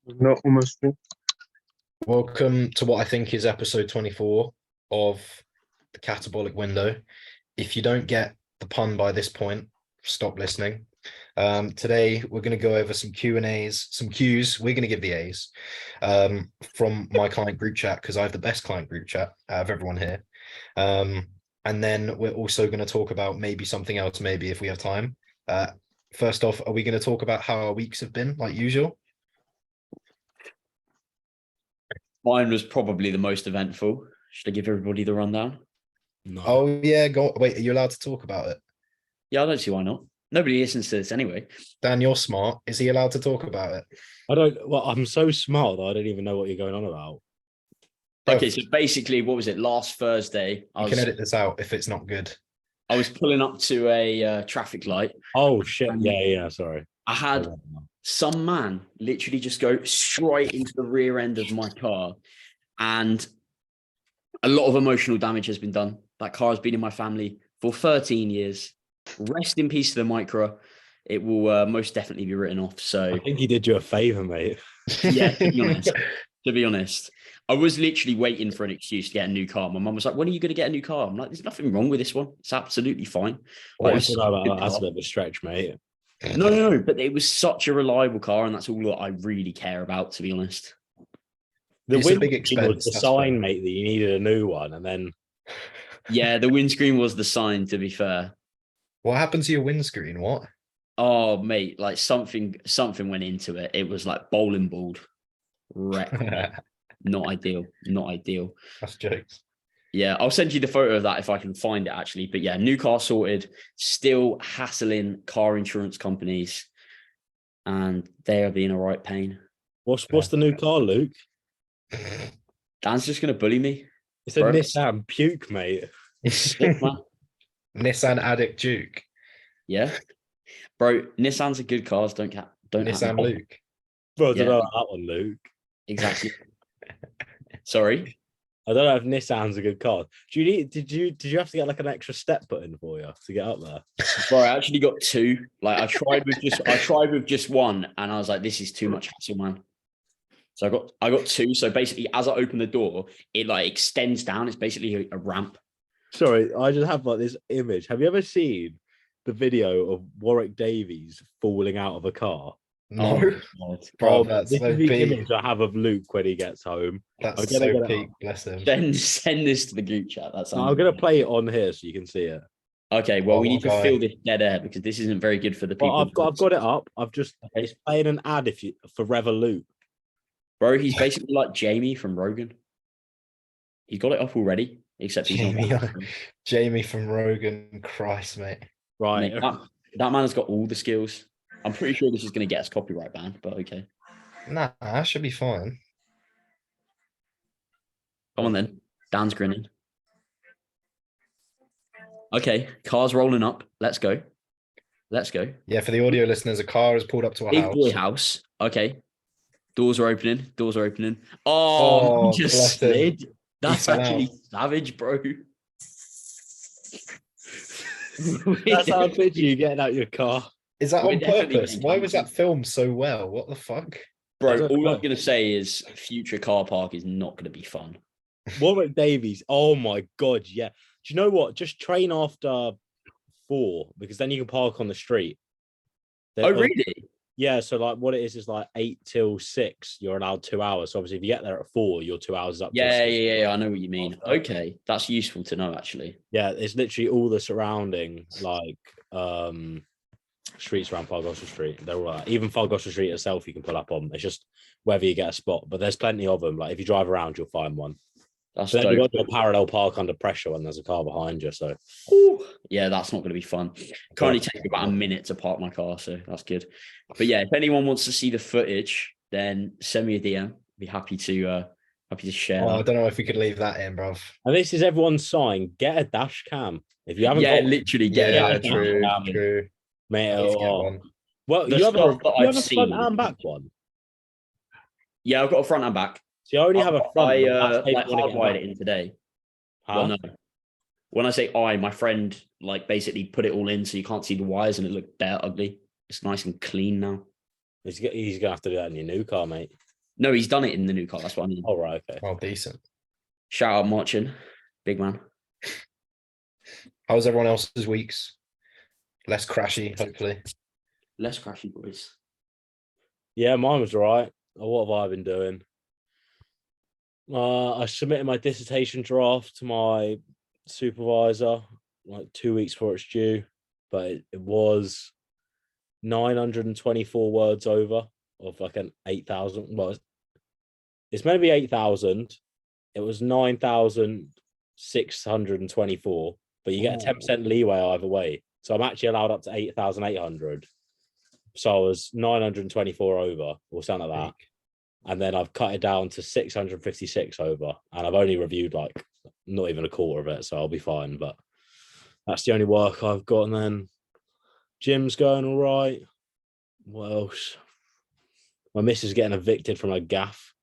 Not almost through. Welcome to what I think is episode 24 of the Catabolic Window. If you don't get the pun by this point, stop listening. Today, we're going to go over some Q&As, some Qs. We're going to give the A's from my client group chat because I have the best client group chat out of everyone here. And then we're also going to talk about maybe something else, maybe if we have time. First off, are we going to talk about how our weeks have been, like usual? Mine was probably the most eventful. Should I give everybody the rundown? No. Oh yeah, go. Wait, are you allowed to talk about it? Yeah, I don't see why not. Nobody listens to this anyway. Dan, you're smart. Is he allowed to talk about it? I don't. Well, I'm so smart that I don't even know what you're going on about. Okay, so basically, what was it? Last Thursday, you can edit this out if it's not good. I was pulling up to a traffic light. Oh shit! Yeah. Sorry. I had some man literally just go straight into the rear end of my car, and a lot of emotional damage has been done. That car has been in my family for 13 years. Rest in peace to the Micra. It will most definitely be written off. So I think he did you a favor, mate. Yeah, to be honest, I was literally waiting for an excuse to get a new car. My mum was like, "When are you going to get a new car?" I'm like, "There's nothing wrong with this one. It's absolutely fine." That's a bit of a stretch, mate. No, but it was such a reliable car, and that's all that I really care about, to be honest. It's a big expense. Was the sign, mate, that you needed a new one, and then yeah, the windscreen was the sign. To be fair, what happened to your windscreen? What? Oh, mate, like something went into it. It was like bowling balled, wrecked. Not ideal. That's jokes. Yeah, I'll send you the photo of that if I can find it, actually. But yeah, new car sorted, still hassling car insurance companies, and they are being a right pain. What's the new car, Luke? Dan's just going to bully me. It's a Nissan Puke, mate. Nissan Addict Duke. Yeah. Bro, Nissan's are good cars. Don't Nissan Luke. Bro, I don't know that one, Luke. Exactly. Sorry? I don't know if Nissan's a good car. Did you have to get like an extra step put in for you to get up there? Bro, I actually got two. Like I tried with just one, and I was like, this is too much hassle, man. So I got two. So basically, as I open the door, it like extends down. It's basically a ramp. Sorry, I just have like this image. Have you ever seen the video of Warwick Davies falling out of a car? No, bro, this is the image I have of Luke when he gets home. That's so peak, bless him. Send this to the group chat. I'm gonna play it on here so you can see it. Okay, well, we need to fill this dead air because this isn't very good for the people. Well, I've got it up. It's playing an ad for Revolut. Bro, he's basically like Jamie from Rogan. He's got it up already, except he's not. Jamie from Rogan, Christ, mate. Right, mate, that man has got all the skills. I'm pretty sure this is going to get us copyright banned, but okay. Nah, that should be fine. Come on then. Dan's grinning. Okay, car's rolling up. Let's go. Yeah, for the audio listeners, a car has pulled up to a big house. Big boy house. Okay. Doors are opening. Oh, he just slid. That's actually savage, bro. That's how picture you getting out your car. Is that on purpose? Why was that filmed so well? What the fuck? Bro, all I'm going to say is future car park is not going to be fun. Warwick Davies. Oh my God, yeah. Do you know what? Just train after 4 because then you can park on the street. Oh, really? Yeah, so like what it is like 8 till 6, you're allowed 2 hours. So obviously if you get there at 4, you're 2 hours up. Yeah, I know what you mean. Okay, that's useful to know actually. Yeah, it's literally all the surrounding like streets around Fargoshire Street. They're all even Fargoshire Street itself you can pull up on. It's just whether you get a spot, but there's plenty of them. Like if you drive around, you'll find one. That's then you've got to parallel park under pressure when there's a car behind you. So yeah, that's not going to be fun. Currently take about a minute to park my car, so that's good. But yeah, if anyone wants to see the footage, then send me a DM. Be happy to share. I don't know if we could leave that in, bruv. And this is everyone's sign. Get a dash cam if you haven't. Literally get a dash cam. True. Mate, well, you have a front and back one. Yeah, I've got a front and back. See, I only have a front. I hardwired it in today. Well, no. When I say my friend like basically put it all in so you can't see the wires and it looked bare ugly. It's nice and clean now. He's gonna have to do that in your new car, mate. No, he's done it in the new car. That's what I mean. All right, okay. Oh, decent. Shout out Marchin, big man. How's everyone else's weeks? Less crashy, hopefully. Less crashy, boys. Yeah, mine was all right. What have I been doing? I submitted my dissertation draft to my supervisor like 2 weeks before it's due, but it was 924 words over of like an 8,000. Well, it's meant to be 8,000. It was 9,624, but you get a 10% leeway either way. So I'm actually allowed up to 8,800. So I was 924 over or something like that. And then I've cut it down to 656 over. And I've only reviewed like not even a quarter of it. So I'll be fine. But that's the only work I've got. And then gym's going all right. What else? My missus is getting evicted from her gaff.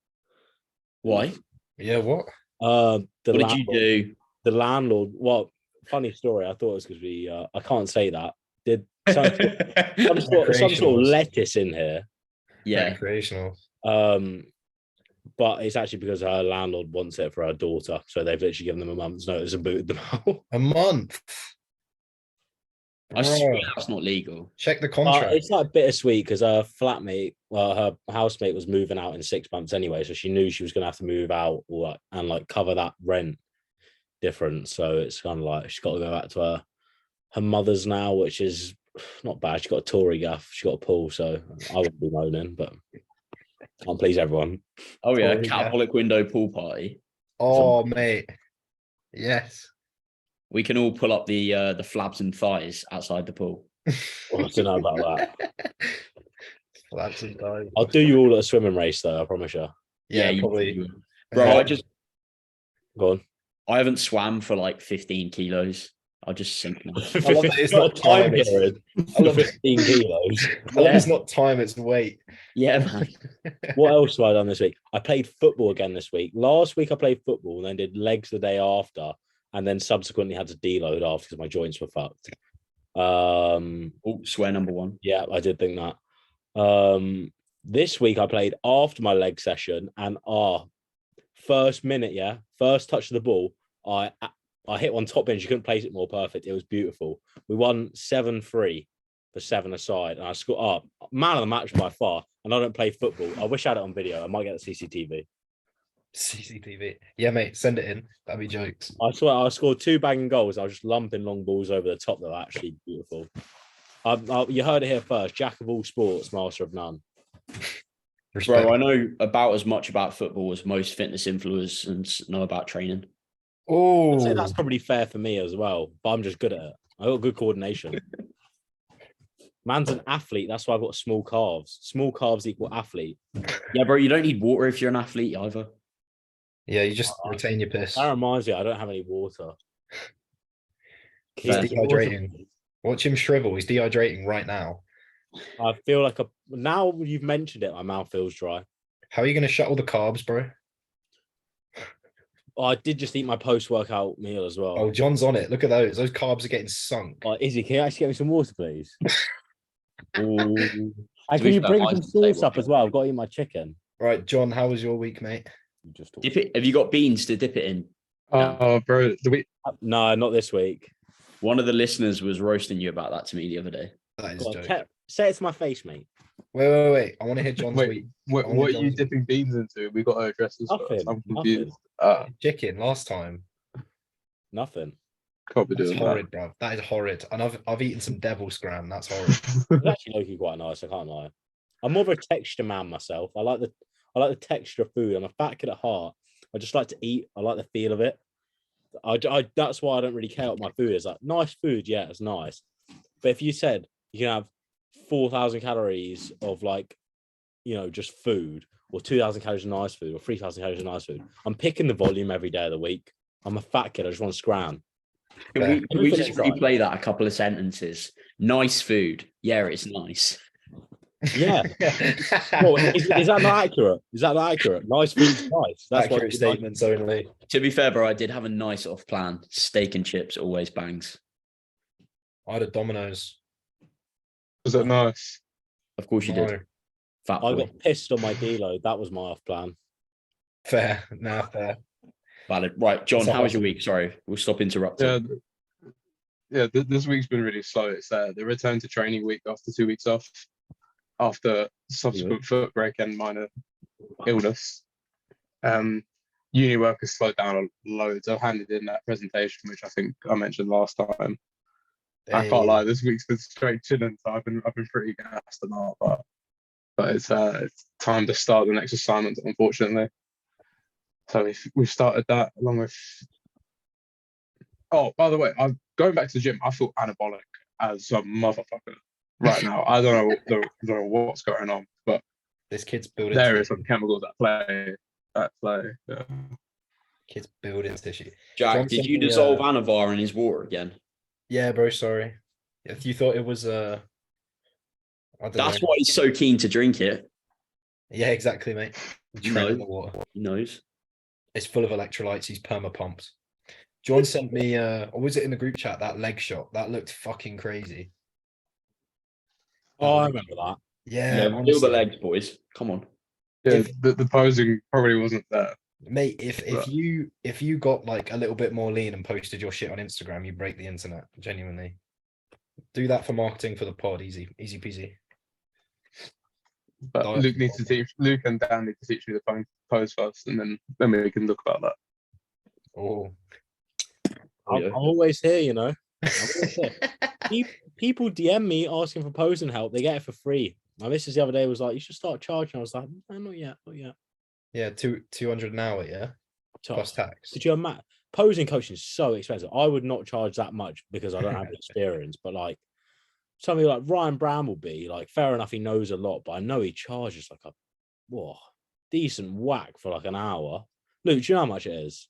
Why? Yeah, what? What did you do? The landlord. Well, funny story. I thought it was because I can't say that. Did some sort of lettuce in here. Yeah. Recreational. But it's actually because her landlord wants it for her daughter, so they've literally given them a month's notice and booted them out. A month. I swear that's not legal. Check the contract. It's like bittersweet because her flatmate, well, her housemate was moving out in 6 months anyway, so she knew she was going to have to move out and like cover that rent difference. So it's kind of like she's got to go back to her mother's now, which is not bad. She's got a Tory gaff, she's got a pool, so I wouldn't be moaning, but can't please everyone. Oh yeah, Catholic window pool party. Oh mate, yes. We can all pull up the flabs and thighs outside the pool. Well, I don't know about that. Flabs and thighs. I'll do you all at a swimming race though, I promise you. Yeah, probably. Bro, Go on. I haven't swam for like 15 kilos. I'll just sink now. I love that it's not time. I love 15 kilos. I love it's not time, it's weight. Yeah, man. What else have I done this week? I played football again this week. Last week I played football and then did legs the day after, and then subsequently had to deload after because my joints were fucked. Swear number one. Yeah, I did think that. This week I played after my leg session, and first minute, first touch of the ball, I hit one top bench. You couldn't place it more perfect. It was beautiful. We won 7-3 for 7 aside, and I scored man of the match by far. And I don't play football. I wish I had it on video. I might get the CCTV. CCTV. Yeah, mate, send it in. That'd be jokes. I swear I scored 2 banging goals. I was just lumping long balls over the top that were actually beautiful. You heard it here first. Jack of all sports, master of none. Respect. Bro, I know about as much about football as most fitness influencers know about training. Oh, I'd say that's probably fair for me as well, but I'm just good at it. I got good coordination. Man's an athlete. That's why I've got small calves. Small calves equal athlete. Yeah, bro, you don't need water if you're an athlete either. Yeah, you just retain your piss. That reminds me, I don't have any water. He's dehydrating. Watch him shrivel. He's dehydrating right now. I feel like now you've mentioned it, my mouth feels dry. How are you going to shut all the carbs, bro? I did just eat my post-workout meal as well. Oh, John's on it. Look at those. Those carbs are getting sunk. Izzy, can you actually get me some water, please? Ooh. And can you bring some sauce up as well? I've got to eat my chicken. Right, John, how was your week, mate? Dip it. Have you got beans to dip it in? Oh, bro, the week. No, not this week. One of the listeners was roasting you about that to me the other day. That is a joke. Say it to my face, mate. Wait. I want to hear John's week. What are you dipping beans into? We got to address this. I'm confused. Chicken last time. Nothing. Can't be That's doing horrid, bro. That is horrid. And I've eaten some devil scram. That's horrid. It's actually looking quite nice. I can't lie. I'm more of a texture man myself. I like the texture of food. I'm a fat kid at heart. I just like to eat. I like the feel of it. That's why I don't really care what my food is. Like nice food, yeah, it's nice. But if you said you can have 4,000 calories of like, just food, or 2,000 calories of nice food, or 3,000 calories of nice food, I'm picking the volume every day of the week. I'm a fat kid. I just want to scram. Can we just replay that a couple of sentences? Nice food. Yeah, it's nice. Yeah. Well, is that not accurate? Is that not accurate? Nice food's nice. That's accurate statements only. To be fair, bro, I did have a nice off plan. Steak and chips always bangs. I had a Domino's. Was that nice? Of course you did. Fat I boy. got pissed on my deload. That was my off plan. Fair. Now fair. Valid. Right, John, What's up, how was your Austin? week? Sorry, we'll stop interrupting. This week's been really slow. It's the return to training week after 2 weeks off, after subsequent foot break and minor illness. Uni work has slowed down loads. I've handed in that presentation, which I think I mentioned last time. I can't lie, this week's been straight chilling, so I've been pretty gassed and all, but it's time to start the next assignment, unfortunately. So we've started that along with. Oh, by the way, I'm going back to the gym. I feel anabolic as a motherfucker right now. I don't know what's going on, but This kid's building. there is some chemicals at play. Yeah. Kids building tissue. Jack, John did sent you me, dissolve Anavar in his water again? Yeah, bro. Sorry. If you thought it was I don't That's know. why he's so keen to drink it. Yeah, exactly, mate. Tread in the water. He knows. It's full of electrolytes. He's perma pumped. John sent me, or was it in the group chat, that leg shot? That looked fucking crazy. Oh, I remember that. Yeah, Yeah, feel the honestly. legs, boys. Come on. Yeah, the posing probably wasn't there. Mate, if you got like a little bit more lean and posted your shit on Instagram, you break the internet. Genuinely. Do that for marketing for the pod. Easy peasy. But Diet Luke for needs to teach. Luke and Dan need to teach me the pose first, and then we can look about that. Oh. I'm always here, you know. I'm always here. People DM me asking for posing help. They get it for free. My missus the other day was like, "You should start charging." I was like, "No, not yet." Yeah, 200 an hour, yeah. Plus tax. Could you imagine? Posing coaching is so expensive. I would not charge that much because I don't have the experience. But like something like Ryan Brambleby, like fair enough, he knows a lot, but I know he charges like a decent whack for like an hour. Luke, do you know how much it is?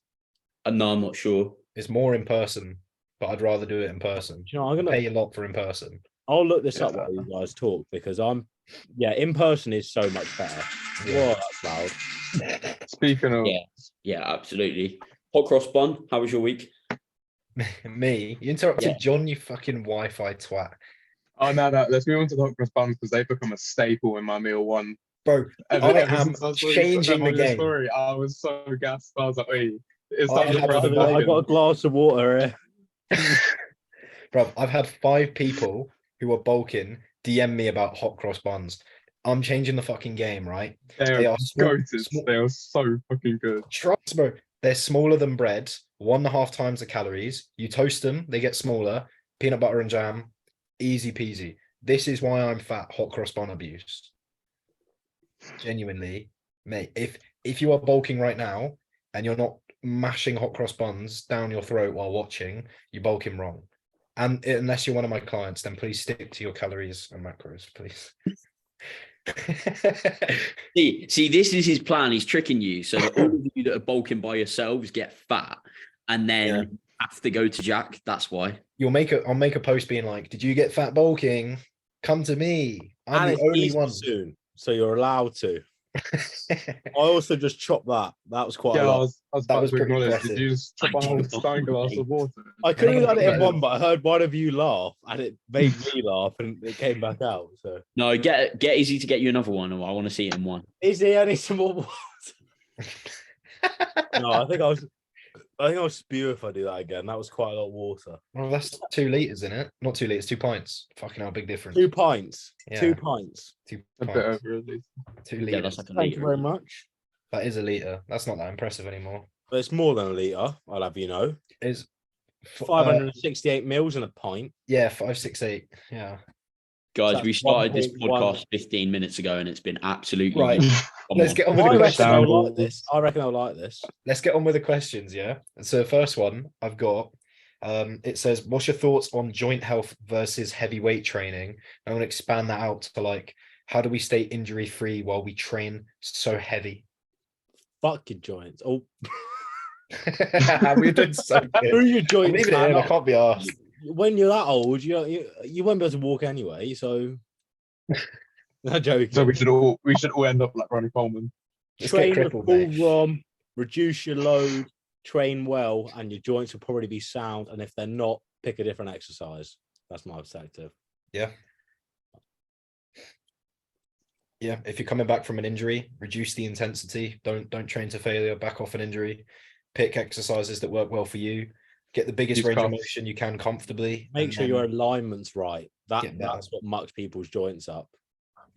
No, I'm not sure. It's more in person, but I'd rather do it in person. Do you know, I'm gonna pay a lot for in person. I'll look this up while you guys talk because in person is so much better. Yeah. Whoa, that's loud. Speaking of, Yeah, absolutely. Hot cross bun, how was your week? Me? You interrupted Yeah. John, you fucking Wi-Fi twat. oh no, let's move on to the hot cross buns because they've become a staple in my meal one. Bro, Ever I am since I saw changing the your game. story, I was so gassed. I was like, wait, it's I time to have try the the I got a glass of water here. Bro, I've had 5 people who are bulking DM me about hot cross buns. I'm changing the fucking game, right? They are small- goated. small- They are so fucking good. Trust, bro. They're smaller than bread, 1.5 times the calories. You toast them, they get smaller. Peanut butter and jam, easy peasy. This is why I'm fat. Hot cross bun abuse. Genuinely, mate. If you are bulking right now and you're not mashing hot cross buns down your throat while watching, you're bulking wrong. And unless you're one of my clients, then please stick to your calories and macros, please. See, this is his plan. He's tricking you so that all of you that are bulking by yourselves get fat and then have to go to Jack. That's why. I'll make a post being like, "Did you get fat bulking? Come to me. I'm And the only it's one." soon, so you're allowed to. I also just chopped that. That was quite Yeah, a I lot. was That about was to pretty acknowledge. impressive. Did you just chop a whole stein glass of water? I could have done it in That one, is- but I heard one of you laugh, and it made me laugh, and it came back out. So No, get Izzy to get you another one, or I want to see it in one. is there any some more water? No, I think I'll spew if I do that again. That was quite a lot of water. Well, that's 2 liters in it. Not 2 liters, 2 pints. Fucking hell, big difference. 2 pints. Yeah. 2 pints. 2 a bit pints. over at least. 2 Yeah, liters. that's like a Thank you liter. very much. That is a liter. That's not that impressive anymore. But it's more than a litre, I'll have you know. Is 568 mils in a pint. yeah, 568. Yeah. Guys, So we that's started this 1.1. podcast 15 minutes ago, and it's been absolutely Right. Come Let's on. get on with I the reckon questions. I'll like this. I reckon I'll like this. Let's get on with the questions, yeah. And so the first one I've got, it says, "What's your thoughts on joint health versus heavyweight training?" I want to expand that out to like, how do we stay injury free while we train so heavy? Fuck your joints. Oh, We're doing so through good. your I'm joints. leaving it in. Man. I can't be asked. When you're that old, you won't be able to walk anyway. So, no joking. So we should all end up like Ronnie Coleman. Just get Train with crippled, full mate. ROM, reduce your load, train well, and your joints will probably be sound. And if they're not, pick a different exercise. That's my perspective. Yeah, Yeah, if you're coming back from an injury, reduce the intensity. Don't train to failure. Back off an injury. Pick exercises that work well for you. Get the biggest Use range of cuffs. motion you can comfortably. Make and sure then your alignment's right. get better. That's what mucks people's joints up.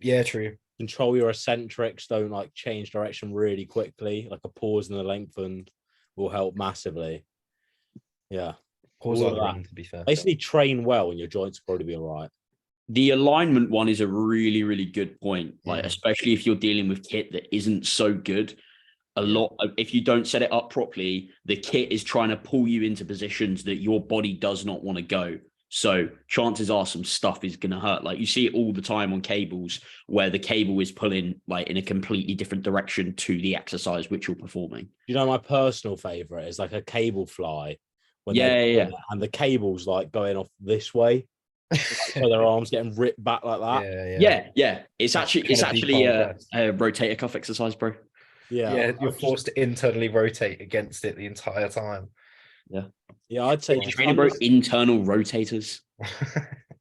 Yeah, true. Control your eccentrics. Don't like change direction really quickly. Like a pause and a lengthen will help massively. Yeah. Pause All out of the that. ring, to be fair. Basically, train well, and your joints will probably be all right. The alignment one is a really, really good point. Like, especially if you're dealing with kit that isn't so good. If you don't set it up properly, the kit is trying to pull you into positions that your body does not want to go. So chances are some stuff is going to hurt. Like, you see it all the time on cables where the cable is pulling like in a completely different direction to the exercise which you're performing. You know, my personal favorite is like a cable fly. Yeah. And the cable's like going off this way. So their arms getting ripped back like that. Yeah. It's That's actually kind of a rotator cuff exercise, bro. Yeah, you're forced to internally rotate against it the entire time. Yeah, I'd say Training, bro, internal rotators.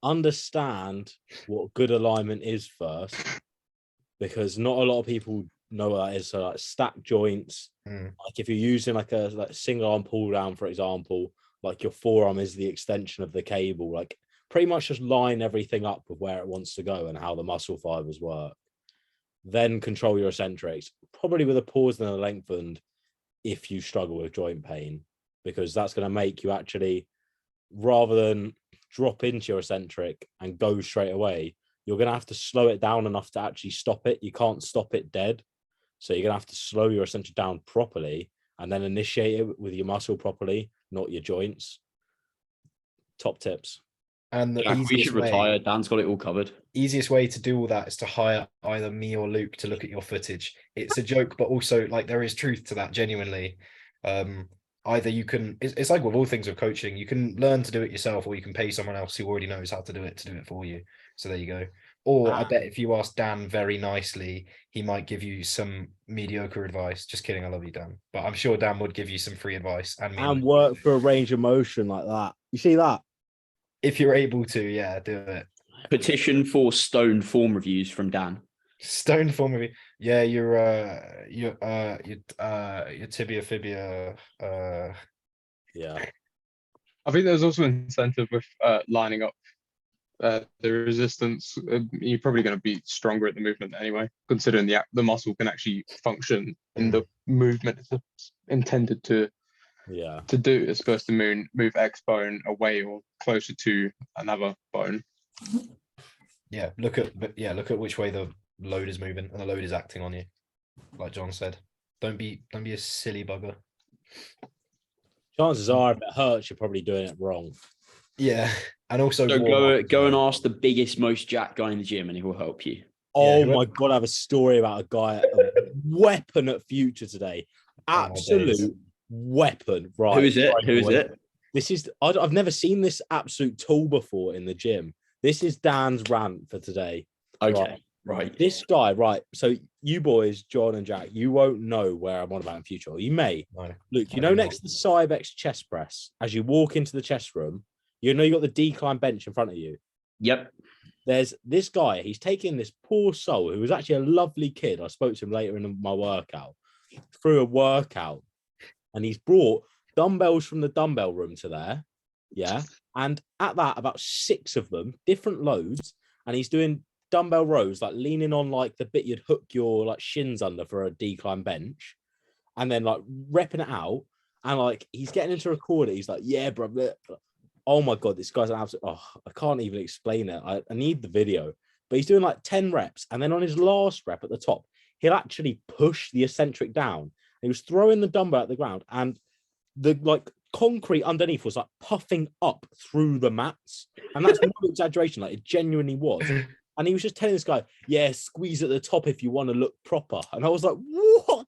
Understand what good alignment is first, because not a lot of people know what that is. So like stack joints, like if you're using like a single arm pull down, for example, like your forearm is the extension of the cable, like pretty much just line everything up with where it wants to go and how the muscle fibers work. Then control your eccentrics, probably with a pause and a lengthened if you struggle with joint pain, because that's going to make you actually, rather than drop into your eccentric and go straight away, you're going to have to slow it down enough to actually stop it. You can't stop it dead. So you're going to have to slow your eccentric down properly and then initiate it with your muscle properly, not your joints. Top tips. And the we should retire. Dan's got it all covered. Easiest way to do all that is to hire either me or Luke to look at your footage. It's a joke, but also like there is truth to that, genuinely. Either you can, it's like with all things with coaching, you can learn to do it yourself, or you can pay someone else who already knows how to do it for you. So there you go. Or I bet if you ask Dan very nicely, he might give you some mediocre advice. Just kidding, I love you, Dan. But I'm sure Dan would give you some free advice and work for a range of motion like that. You see that? If you're able to, yeah, do it. Petition for stone form reviews from Dan. Stone form review. Yeah, your tibia fibia. Yeah. I think there's also incentive with lining up the resistance. You're probably going to be stronger at the movement anyway, considering the muscle can actually function in the movement it's intended to do. It's supposed to move X bone away or closer to another bone. Yeah, look at which way the load is moving, and the load is acting on you, like John said. Don't be a silly bugger. Chances are, if it hurts, you're probably doing it wrong. Yeah, and also go and ask the biggest, most jacked guy in the gym, and he will help you. Oh my god, I have a story about a guy, a weapon at Future today. Absolute weapon, right? Who is it? This is I've never seen this absolute tool before in the gym. This is Dan's rant for today. Okay, right. This guy, right? So you boys, John and Jack, you won't know where I'm on about in future. Or you may. No, Look, you know, next to the Cybex chest press, as you walk into the chest room, you know you got the decline bench in front of you. Yep. There's this guy. He's taking this poor soul who was actually a lovely kid. I spoke to him later in my workout, through a workout, and he's brought dumbbells from the dumbbell room to there. Yeah. And at that, about 6 of them, different loads, and he's doing dumbbell rows, like leaning on like the bit you'd hook your like shins under for a decline bench, and then like repping it out. And like he's getting into record it. He's like, yeah, bro. Oh my god, this guy's an absolute. Oh, I can't even explain it. I need the video. But he's doing like 10 reps, and then on his last rep at the top, he'll actually push the eccentric down. He was throwing the dumbbell at the ground, and the like concrete underneath was like puffing up through the mats, and that's no exaggeration. Like it genuinely was. And he was just telling this guy, yeah, squeeze at the top if you want to look proper. And I was like, what?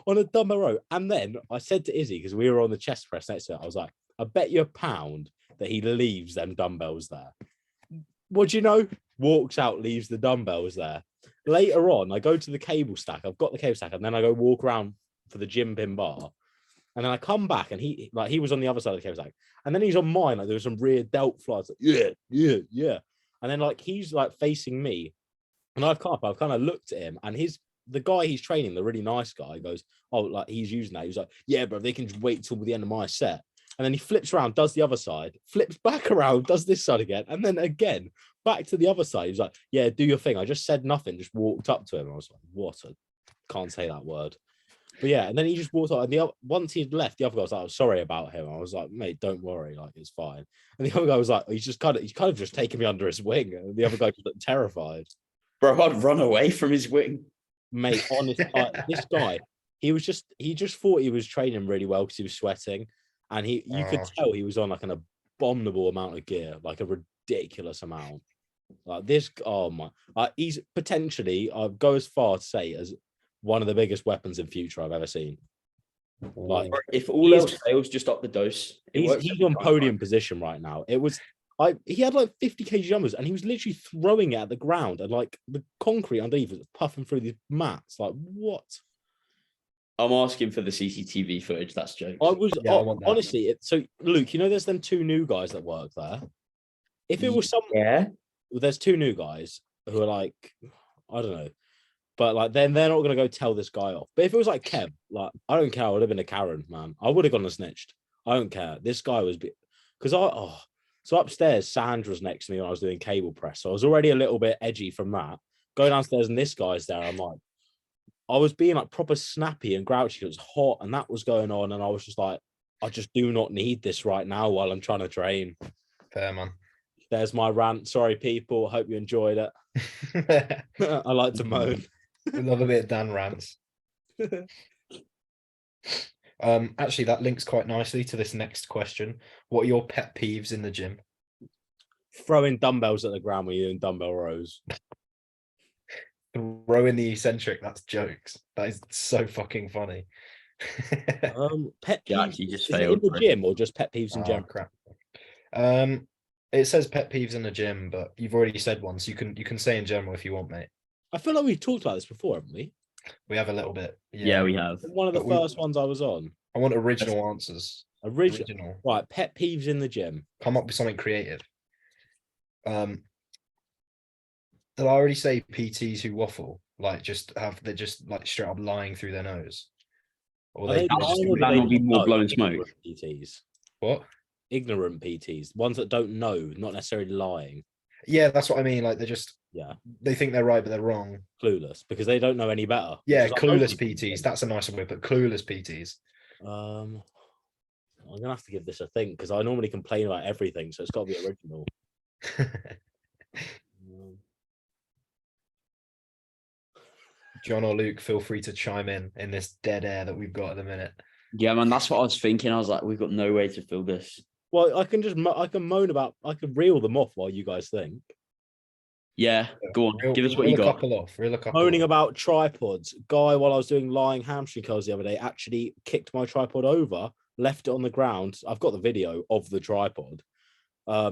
On a dumbbell row. And then I said to Izzy, because we were on the chest press next to it, I was like, I bet you £1 that he leaves them dumbbells there. What do you know? Walks out, leaves the dumbbells there. Later on, I go to the cable stack. I've got the cable stack, and then I go walk around for the gym pin bar. And then I come back, and he was on the other side of the cable stack. And then he's on mine. Like there was some rear delt flies. Like, yeah. And then like he's like facing me, And I've kind of looked at him, and the guy he's training, the really nice guy, goes, "Oh, like he's using that." He was like, "Yeah, bro, they can just wait till the end of my set." And then he flips around, does the other side, flips back around, does this side again, and then again back to the other side. He's like, "Yeah, do your thing." I just said nothing, just walked up to him. I was like, "What? Can't say that word." But yeah, and then he just walked out. And once he'd left, the other guy was like, "I'm sorry about him." I was like, "Mate, don't worry, like it's fine." And the other guy was like, he's kind of just taking me under his wing. And the other guy just looked terrified. Bro, I'd run away from his wing. Mate, honest, this guy, he just thought he was training really well because he was sweating, and you could tell he was on like an abominable amount of gear, like a ridiculous amount. Like this, oh my, he's potentially, I'd go as far to say, as one of the biggest weapons in future I've ever seen. Like, if all else fails, just up the dose. He's on podium position right now. He had like 50 kg jumpers, and he was literally throwing it at the ground, and like the concrete underneath was puffing through these mats. Like, what? I'm asking for the CCTV footage. That's jokes. I want honestly. So, Luke, there's them 2 new guys that work there. If it was there's 2 new guys who are like, I don't know, but like then they're not going to go tell this guy off. But if it was like Kev, like I don't care. I would have been a Karen, man. I would have gone and snitched. I don't care. This guy was because so upstairs, Sandra's next to me when I was doing cable press. So I was already a little bit edgy from that. Go downstairs and this guy's there. I'm like, I was being like proper snappy and grouchy. It was hot and that was going on. And I was just like, I just do not need this right now while I'm trying to train. Fair, man. There's my rant. Sorry, people. Hope you enjoyed it. I like to moan. We love a bit of Dan rants. Actually, that links quite nicely to this next question. What are your pet peeves in the gym? Throwing dumbbells at the ground when you're doing dumbbell rows. Throwing the eccentric, that's jokes. That is so fucking funny. Pet peeves you just in the gym or just pet peeves in general? Crap. It says pet peeves in the gym, but you've already said one, so you can say in general if you want, mate. I feel like we've talked about this before, haven't we? We have a little bit. Yeah, we have. One of the first ones I was on. I want original answers. Original. Right, pet peeves in the gym. Come up with something creative. Did I already say PTs who waffle? Like they're just like straight up lying through their nose? Or that would be more blowing smoke. PTs. What? Ignorant PTs. Ones that don't know, not necessarily lying. Yeah, that's what I mean. Like yeah, they think they're right, but they're wrong. Clueless because they don't know any better. Yeah, clueless PTs. That's a nicer word, but clueless PTs. I'm gonna have to give this a think because I normally complain about everything, so it's got to be original. John or Luke, feel free to chime in this dead air that we've got at the minute. Yeah, man, that's what I was thinking. I was like, we've got no way to fill this. Well, I can reel them off while you guys think. Yeah, go on. Give us what you got. Reel a couple Moaning off. about tripods. Guy, while I was doing lying hamstring curls the other day, actually kicked my tripod over, left it on the ground. I've got the video of the tripod.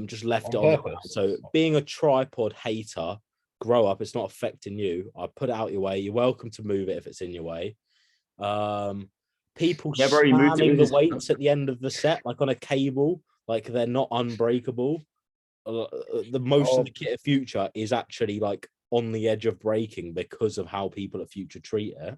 Just left it on the ground. So being a tripod hater, grow up. It's not affecting you. I put it out your way. You're welcome to move it if it's in your way. People slamming the weights at the end of the set, like on a cable, like they're not unbreakable. The most of the kit at Future is actually like on the edge of breaking because of how people at Future treat it.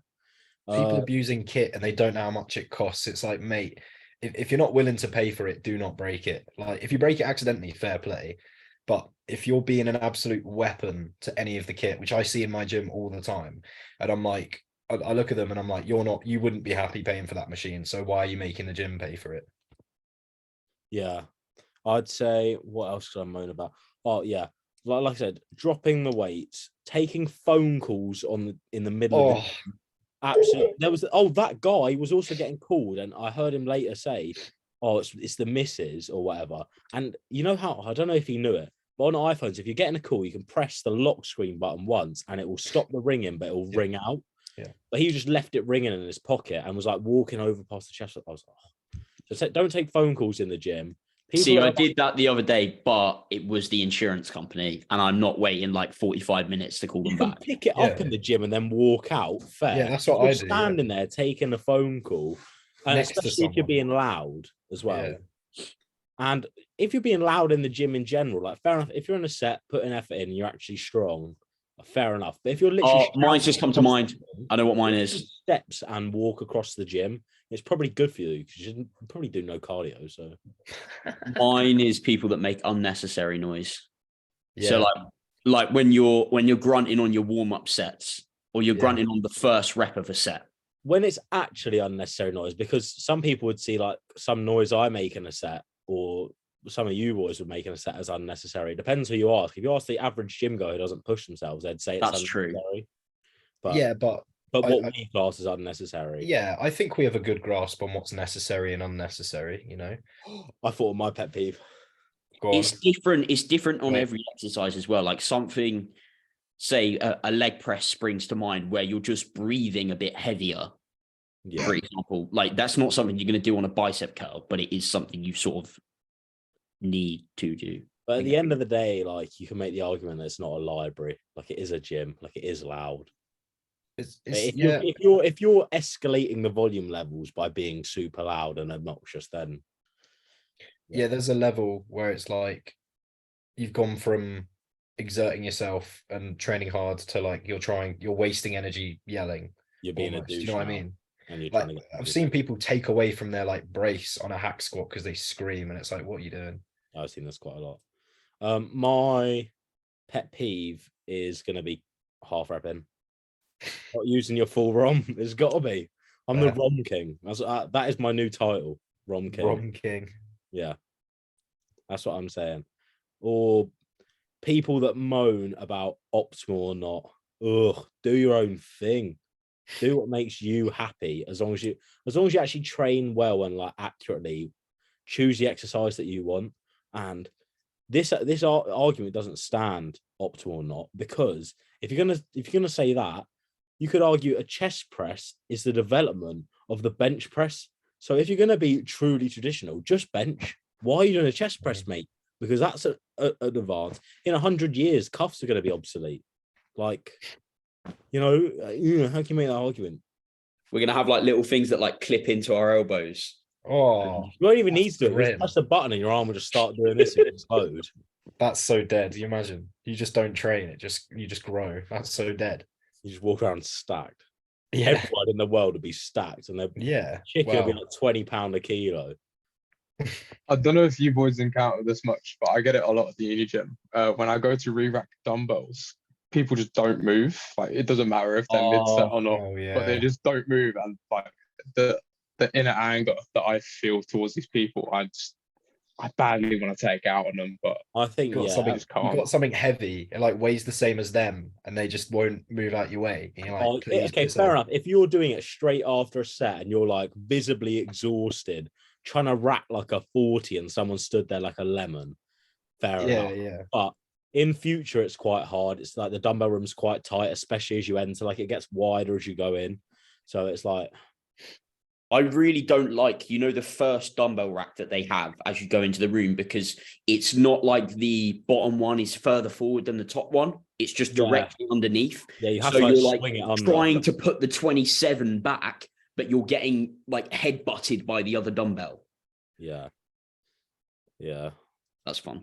People abusing kit and they don't know how much it costs. It's like, mate, if you're not willing to pay for it, do not break it. Like if you break it accidentally, fair play. But if you're being an absolute weapon to any of the kit, which I see in my gym all the time, and I'm like, I look at them and I'm like, you wouldn't be happy paying for that machine. So why are you making the gym pay for it? Yeah. I'd say, what else could I moan about? Oh, yeah. Like I said, dropping the weights, taking phone calls in the middle of it. Absolutely. There was that guy was also getting called, and I heard him later say, it's the missus or whatever. And you know how, I don't know if he knew it, but on iPhones, if you're getting a call, you can press the lock screen button once and it will stop the ringing, but it will ring out. Yeah. But he just left it ringing in his pocket and was like walking over past the chest. I was like, so don't take phone calls in the gym. I did that the other day, but it was the insurance company, and I'm not waiting like 45 minutes to call them back. Pick it up in the gym and then walk out. Fair. Yeah, that's what I do. Standing there taking a phone call, and especially if you're being loud as well. Yeah. And if you're being loud in the gym in general, like fair enough. If you're in a set, put an effort in, you're actually strong. fair enough. But if you're literally mine's just come to mind. I know what mine is. Steps and walk across the gym, it's probably good for you because you probably do no cardio. So Mine is people that make unnecessary noise. Yeah. So like when you're grunting on your warm-up sets, or you're grunting on the first rep of a set. When it's actually unnecessary noise, because some people would see like some noise I make in a set, or some of you boys would make in a set as unnecessary. It depends who you ask. If you ask the average gym guy who doesn't push themselves, they'd say it's That's true. But what we class is unnecessary. Yeah, I think we have a good grasp on what's necessary and unnecessary, you know. I thought of my pet peeve. Go on. It's different on every exercise as well. Like something, say a leg press springs to mind where you're just breathing a bit heavier. Yeah. For example, like that's not something you're going to do on a bicep curl, but it is something you sort of need to do. But at the end of the day, like you can make the argument that it's not a library, like it is a gym, like it is loud. If you're escalating the volume levels by being super loud and obnoxious, then there's a level where it's like you've gone from exerting yourself and training hard to like you're wasting energy yelling. You're being almost, a douche. you know what I mean? And you're like, I've seen people take away from their like brace on a hack squat because they scream, and it's like, what are you doing? I've seen this quite a lot. My pet peeve is going to be half repping. Not using your full ROM. There's got to be. I'm the ROM king. That is my new title. ROM king. ROM king. Yeah. That's what I'm saying. Or people that moan about optimal or not. Ugh, do your own thing. Do what makes you happy. As long as you actually train well and like accurately, choose the exercise that you want. And this argument doesn't stand optimal or not, because if you're gonna say that, you could argue a chest press is the development of the bench press. So if you're going to be truly traditional, just bench. Why are you doing a chest press, mate? Because that's an advance. In 100 years, cuffs are going to be obsolete. Like, how can you make that argument? We're going to have like little things that like clip into our elbows. Oh, you don't even need to do it. Just press the button and your arm will just start doing this and explode. That's so dead. You imagine you just don't train it, you just grow. That's so dead. You just walk around stacked. Yeah. Everyone in the world would be stacked, and chicken would be like £20 a kilo. I don't know if you boys encounter this much, but I get it a lot at the uni gym. When I go to re-rack dumbbells, people just don't move. Like it doesn't matter if they're mid-set or not, but they just don't move. And like the inner anger that I feel towards these people, I badly want to take out on them, but I think you've got something heavy, it like weighs the same as them, and they just won't move out your way. And you're like, okay, fair enough. If you're doing it straight after a set and you're like visibly exhausted, trying to rack like a 40 and someone stood there like a lemon, fair enough. Yeah. But in future, it's quite hard. It's like the dumbbell room's quite tight, especially as you enter. Like it gets wider as you go in, so it's like. I really don't like, the first dumbbell rack that they have as you go into the room, because it's not like the bottom one is further forward than the top one. It's just directly underneath. Yeah, you have to like swing it under. Trying to put the 27 back, but you're getting like head butted by the other dumbbell. Yeah. That's fun.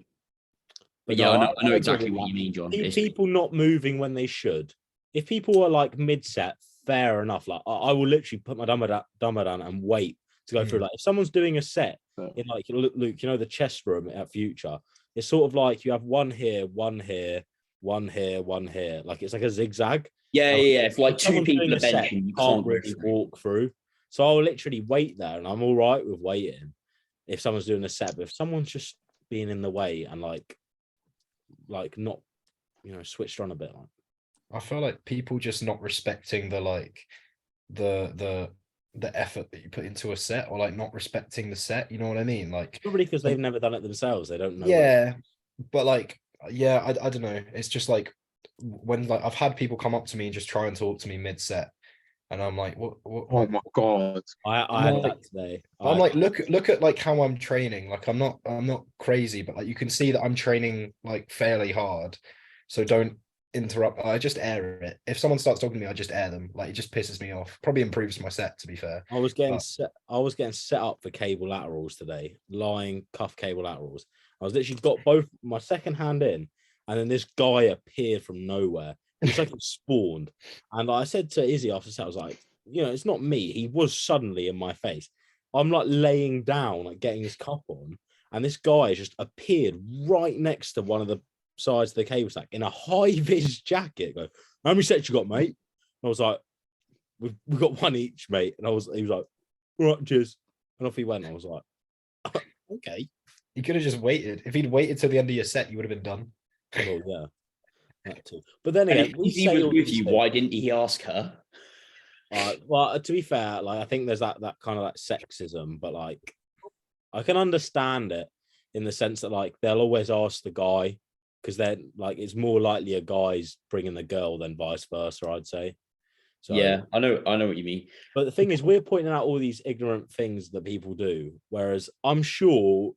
But I know exactly what you mean, John. People not moving when they should. If people are like mid-set, fair enough. Like I will literally put my dumbbell down and wait to go through. Like if someone's doing a set in like Luke, the chest room at Future, it's sort of like you have one here, one here, one here, one here. Like it's like a zigzag. Yeah. If like two people are benching, you can't really walk through. So I'll literally wait there, and I'm all right with waiting if someone's doing a set. But if someone's just being in the way and like not, switched on a bit, like. I feel like people just not respecting the effort that you put into a set, or like not respecting the set. You know what I mean? Like probably because they've never done it themselves. They don't know. Yeah, but like, I don't know. It's just like when like I've had people come up to me and just try and talk to me mid-set, and I'm like, what? Oh my god! I had that today. I'm like, look at like how I'm training. Like I'm not crazy, but like you can see that I'm training like fairly hard. So don't interrupt. I just air it. If someone starts talking to me, I just air them. Like it just pisses me off. Probably improves my set, to be fair. I was getting set up for cable laterals today, lying cuff cable laterals. I was literally got both my second hand in, and then this guy appeared from nowhere. It's like it spawned. And I said to Izzy after that, I was like, it's not me. He was suddenly in my face. I'm like laying down, like getting his cup on, and this guy just appeared right next to one of the sides of the cable stack in a high-vis jacket. Go, how many sets you got, mate? And I was like, we've got one each, mate. And he was like, all right, cheers. And off he went. I was like, okay. You could have just waited. If he'd waited till the end of your set, you would have been done. Well, yeah, that too. But then And again, if he was with you, why didn't he ask her? Well, to be fair, like I think there's that kind of like sexism, but like I can understand it in the sense that like they'll always ask the guy because they're like it's more likely a guy's bringing the girl than vice versa, I'd say. So, yeah, I know what you mean. But the thing is, we're pointing out all these ignorant things that people do, whereas I'm sure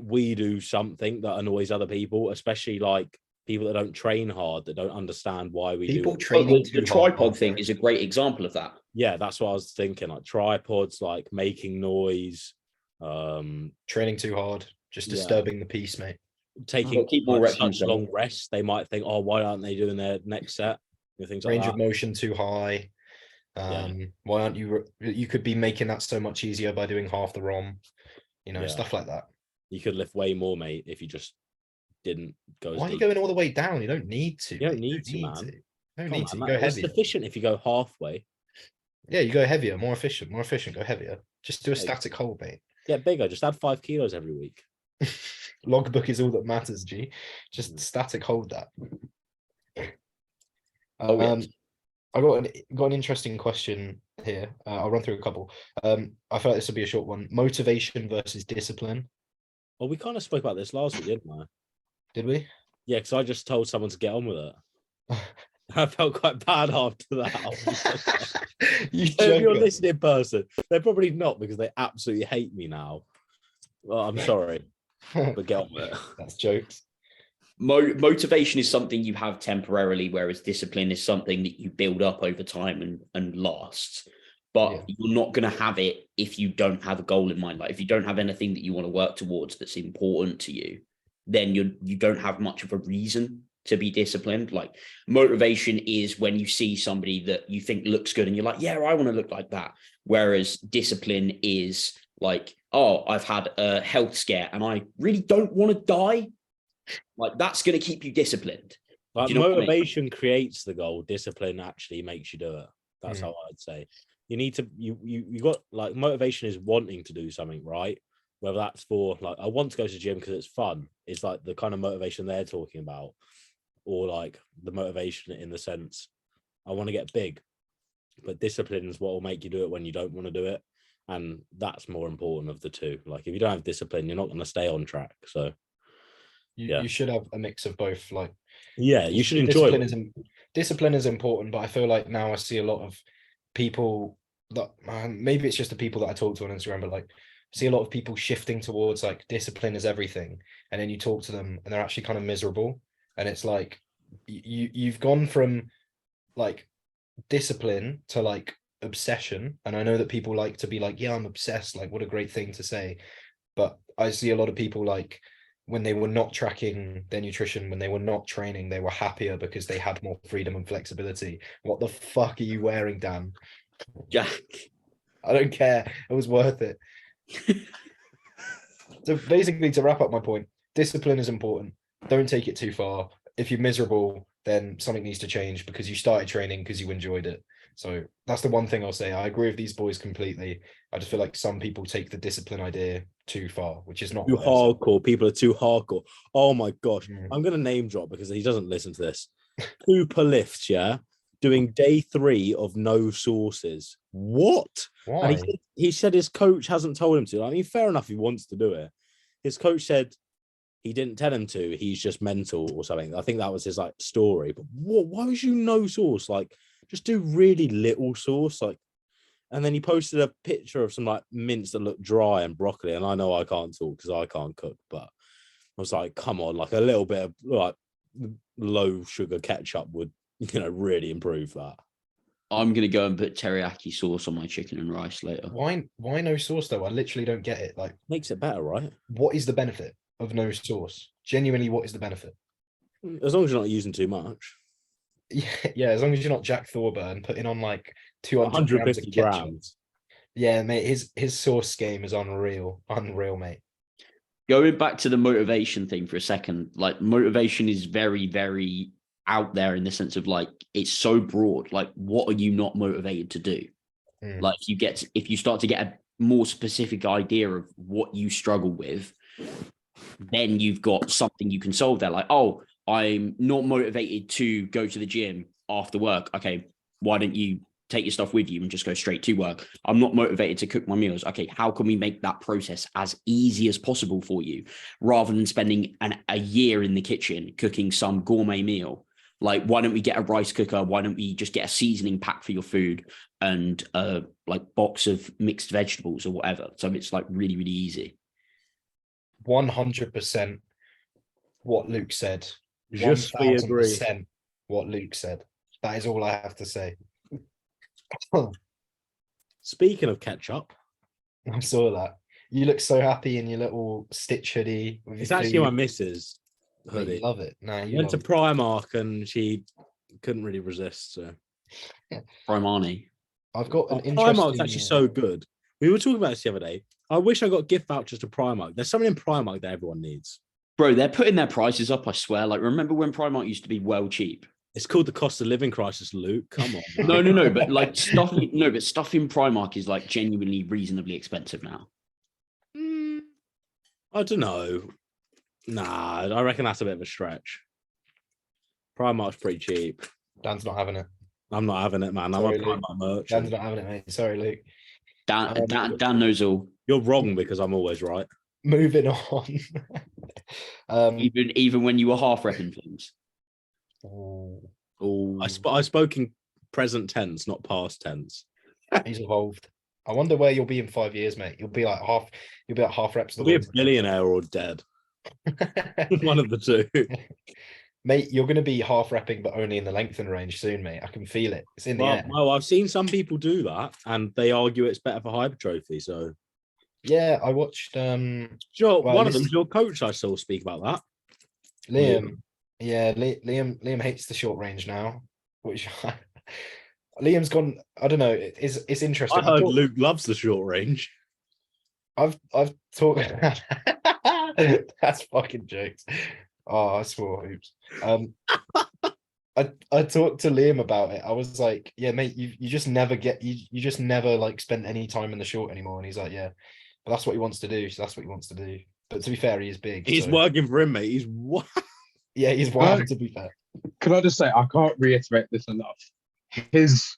we do something that annoys other people, especially like people that don't train hard, that don't understand why we people do it. training the tripod thing is a great example of that. Yeah, that's what I was thinking. Like tripods, like making noise, training too hard, just disturbing the peace, mate. Taking keep more reps such long rests, they might think, oh, why aren't they doing their next set? Things like range that. of motion too high. Why aren't you could be making that so much easier by doing half the ROM, stuff like that. You could lift way more, mate, if you just didn't go. Why are you going all the way down? You don't need to. You don't need to, man. You don't need to. You go heavier. It's efficient if you go halfway. Yeah, you go heavier, more efficient, go heavier. Just do a static hold, mate. Get bigger, just add 5 kilos every week. Logbook is all that matters, G. Just static hold that. I got an interesting question here. I'll run through a couple. I feel like this will be a short one. Motivation versus discipline. Well, we kind of spoke about this last week, didn't I? Did we? Yeah, because I just told someone to get on with it. I felt quite bad after that. If you're a listening person, they're probably not because they absolutely hate me now. Well, I'm sorry, but get on with it. That's jokes. Motivation is something you have temporarily, whereas discipline is something that you build up over time and lasts. But you're not going to have it if you don't have a goal in mind. Like if you don't have anything that you want to work towards that's important to you, then you don't have much of a reason to be disciplined. Like motivation is when you see somebody that you think looks good and you're like, yeah, I want to look like that. Whereas discipline is like, oh, I've had a health scare and I really don't want to die. Like that's going to keep you disciplined. Like motivation creates the goal. Discipline actually makes you do it. That's how I'd say. You need to, you got like motivation is wanting to do something, right? Whether that's for like, I want to go to the gym because it's fun. It's like the kind of motivation they're talking about. Or like the motivation in the sense, I want to get big. But discipline is what will make you do it when you don't want to do it. And that's more important of the two. Like if you don't have discipline, you're not going to stay on track. So you should have a mix of both. Like you should enjoy it. Discipline is important, but I feel like now I see a lot of people that maybe it's just the people that I talk to on Instagram, but like I see a lot of people shifting towards like discipline is everything. And then you talk to them and they're actually kind of miserable. And it's like you've gone from like discipline to like obsession. And I know that people like to be like, yeah, I'm obsessed. Like, what a great thing to say. But I see a lot of people like when they were not tracking their nutrition, when they were not training, they were happier because they had more freedom and flexibility. What the fuck are you wearing, Dan? Jack. I don't care. It was worth it. So basically, to wrap up my point, discipline is important. Don't take it too far. If you're miserable, then something needs to change because you started training because you enjoyed it. So that's the one thing I'll say. I agree with these boys completely. I just feel like some people take the discipline idea too far, which is not too hardcore. People are too hardcore. Oh my gosh. I'm going to name drop because he doesn't listen to this. Cooper Lifts, yeah? Doing day 3 of no sources. What? Why? And he said his coach hasn't told him to. I mean, fair enough, he wants to do it. His coach said he didn't tell him to. He's just mental or something. I think that was his like story. But what? Why was you no sauce? Like, just do really little sauce. Like, and then he posted a picture of some like mince that looked dry and broccoli. And I know I can't talk because I can't cook, but I was like, come on, like a little bit of like low sugar ketchup would, really improve that. I'm gonna go and put teriyaki sauce on my chicken and rice later. Why no sauce though? I literally don't get it. Like, makes it better, right? What is the benefit of no sauce? Genuinely, what is the benefit? As long as you're not using too much. Yeah, as long as you're not Jack Thorburn putting on like 200 grams of 150 ketchup. grams. Yeah, mate, his sauce game is unreal, mate. Going back to the motivation thing for a second, like motivation is very, very out there in the sense of like it's so broad. Like, what are you not motivated to do? Like, if you start to get a more specific idea of what you struggle with, then you've got something you can solve there. Like, oh, I'm not motivated to go to the gym after work. Okay, why don't you take your stuff with you and just go straight to work? I'm not motivated to cook my meals. Okay, how can we make that process as easy as possible for you rather than spending a year in the kitchen cooking some gourmet meal? Like, why don't we get a rice cooker? Why don't we just get a seasoning pack for your food and like box of mixed vegetables or whatever? So it's like really, really easy. 100% what Luke said. Just we agree. 1000% what Luke said. That is all I have to say. Speaking of ketchup, I saw that. You look so happy in your little Stitch hoodie. it's actually my missus' hoodie. You love it. No, you Went to love Primark and she couldn't really resist. So Primani. I've got an interesting. Primark's actually so good. We were talking about this the other day. I wish I got gift vouchers to Primark. There's something in Primark that everyone needs. Bro, they're putting their prices up, I swear. Like, remember when Primark used to be well cheap? It's called the cost of living crisis, Luke. Come on. No, but like stuff in Primark is like genuinely reasonably expensive now. I don't know. Nah, I reckon that's a bit of a stretch. Primark's pretty cheap. Dan's not having it. I'm not having it, man. Sorry, I'm a Luke. Primark merchant. Dan's not having it, mate. Sorry, Luke. Dan knows all. You're wrong because I'm always right. Moving on. Even when you were half repping things. I spoke in present tense, not past tense. He's evolved. I wonder where you'll be in 5 years, mate. You'll be like half reps. You'll be a billionaire or dead. One of the two. Mate, you're going to be half repping, but only in the lengthen range soon, mate. I can feel it. It's in the air. Well, I've seen some people do that, and they argue it's better for hypertrophy. So, yeah, I watched. Sure, well, one of them's your coach. I saw speak about that. Liam. Yeah, Liam hates the short range now, which Liam's gone. I don't know. It's interesting. I heard Luke loves the short range. I've talked. That's fucking jokes. Oh, I swore hoops. I talked to Liam about it. I was like, yeah, mate, you just never like spend any time in the short anymore. And he's like, yeah, but that's what he wants to do. So that's what he wants to do. But to be fair, he is big. He's working for him, mate. He's what? Yeah, he's wild, to be fair. Can I just say, I can't reiterate this enough. His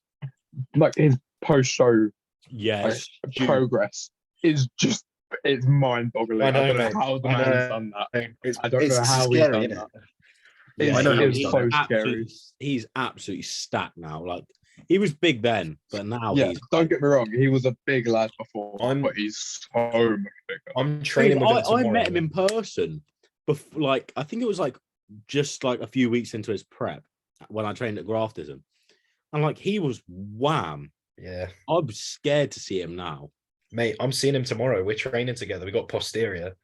post-show progress is just, it's mind-boggling. I don't know how the man's done that. I don't know how he's done that. It's so scary. He's absolutely stacked now. Like, he was big then, but now don't get me wrong, he was a big lad before, but he's so much bigger. I'm training with him tomorrow. I met him in person before, like, I think it was like just like a few weeks into his prep when I trained at Graftism. And like, he was wham. Yeah. I'm scared to see him now. Mate, I'm seeing him tomorrow. We're training together. We got posterior.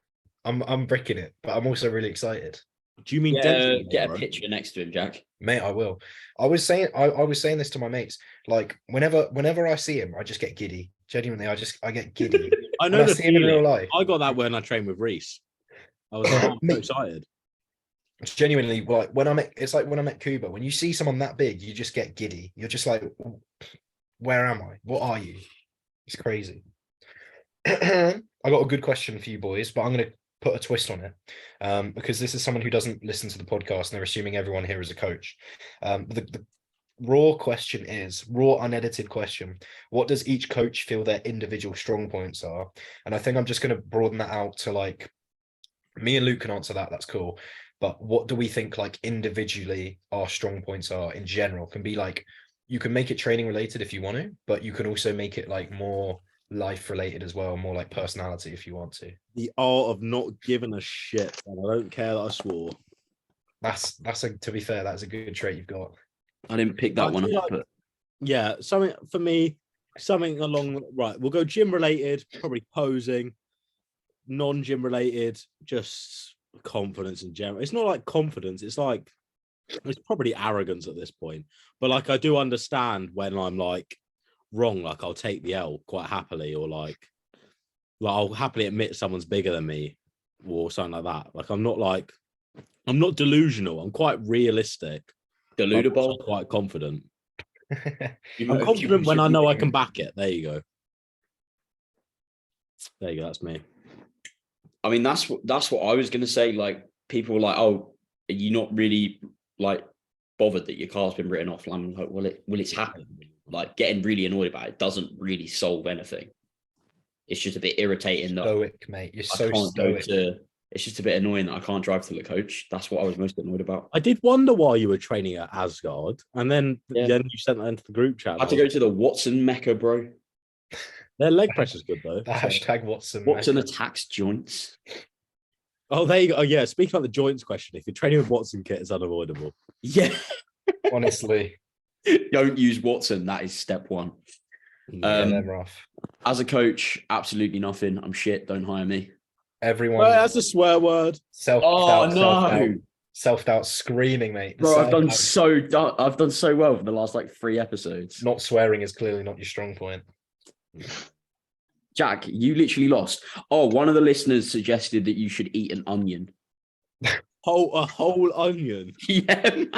I'm bricking it, but I'm also really excited. Do you mean get a picture next to him, Jack? Mate, I will. I was saying this to my mates. Like, whenever I see him, I just get giddy. Genuinely, I get giddy. I know see him in real life. I got that when I trained with Reese. I was so excited. Genuinely, like it's like when I'm at Cuba. When you see someone that big, you just get giddy. You're just like, where am I? What are you? It's crazy. I got a good question for you boys, but I'm going to put a twist on it because this is someone who doesn't listen to the podcast and they're assuming everyone here is a coach. The raw unedited question: what does each coach feel their individual strong points are? And I think I'm just going to broaden that out to, like, me and Luke can answer that. That's cool. But what do we think, like, individually our strong points are in general? Can be like, you can make it training related if you want to, but you can also make it like more life related as well, more like personality if you want to. The art of not giving a shit, and I don't care that I swore. To be fair, that's a good trait you've got. I didn't pick that one up. But... Yeah, something for me, something along right. We'll go gym related, probably posing, non-gym related, just confidence in general. It's not like confidence, it's like it's probably arrogance at this point. But like, I do understand when I'm like wrong. Like, I'll take the L quite happily, or like I'll happily admit someone's bigger than me, or something like that. Like, I'm not delusional. I'm quite realistic. I'm Deludable. quite confident. You I'm know, confident when I should know be- I can back it. There you go. There you go. That's me. I mean, that's what I was gonna say. Like, people were like, "Oh, are you not really like bothered that your car's been written off?" And I'm like, "Well, it's happened." Like, getting really annoyed about it doesn't really solve anything. It's just a bit irritating that Stoic, mate. You're I so can't go stoic. to. It's just a bit annoying that I can't drive to the coach. That's what I was most annoyed about. I did wonder why you were training at Asgard, and then Yeah. you sent that into the group chat. I had to go to the Watson Mecca, bro. Their leg pressure's good though. The hashtag Watson. Watson mate. attacks joints. Oh, there you go. Oh, yeah. Speaking about the joints question, if you're training with Watson kit, it's unavoidable. Yeah. Honestly, Don't use Watson. That is step one. yeah, they're rough. As a coach, absolutely nothing. I'm shit. Don't hire me. Everyone Well, that's a swear word. self-doubt screaming, mate. The Bro, I've done self-doubt. I've done so well for the last like 3 episodes. Not swearing is clearly not your strong point. Jack, you literally lost. Oh, one of the listeners suggested that you should eat an onion. A whole onion. Yeah, man.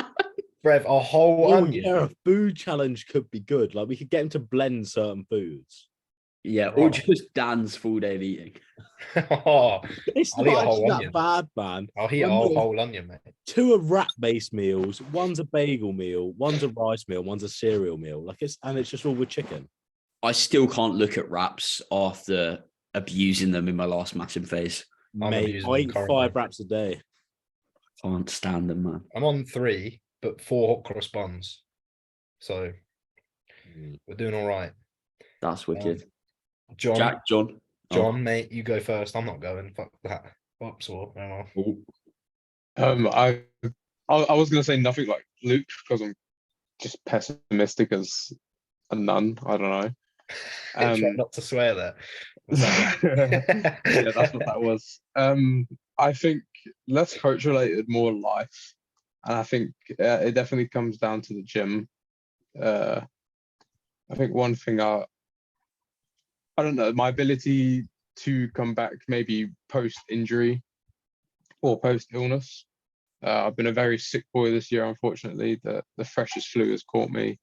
Brev, a whole Oh, onion. yeah, a food challenge could be good. Like, we could get him to blend certain foods. Yeah, or Right. just Dan's full day of eating. Oh, It's I'll eat a not whole actually onion. that bad, man. I'll eat a whole onion, mate. 2 are wrap-based meals. One's a bagel meal. One's a rice meal. One's a cereal meal. Like, it's just all with chicken. I still can't look at wraps after abusing them in my last massive phase. I'm Mate, abusing I them eat currently. 5 wraps a day. Can't stand them, man. I'm on 3, but 4 hot cross buns. So we're doing all right. That's wicked. John, John. mate, you go first. I'm not going. Fuck that. Oops, or Oh. I was gonna say nothing like Luke because I'm just pessimistic as a nun. I don't know. Try not to swear there. Yeah, that's what that was. I think less coach related, more life, and I think it definitely comes down to the gym. I think one thing I don't know, my ability to come back maybe post injury or post illness. I've been a very sick boy this year, unfortunately. The freshest flu has caught me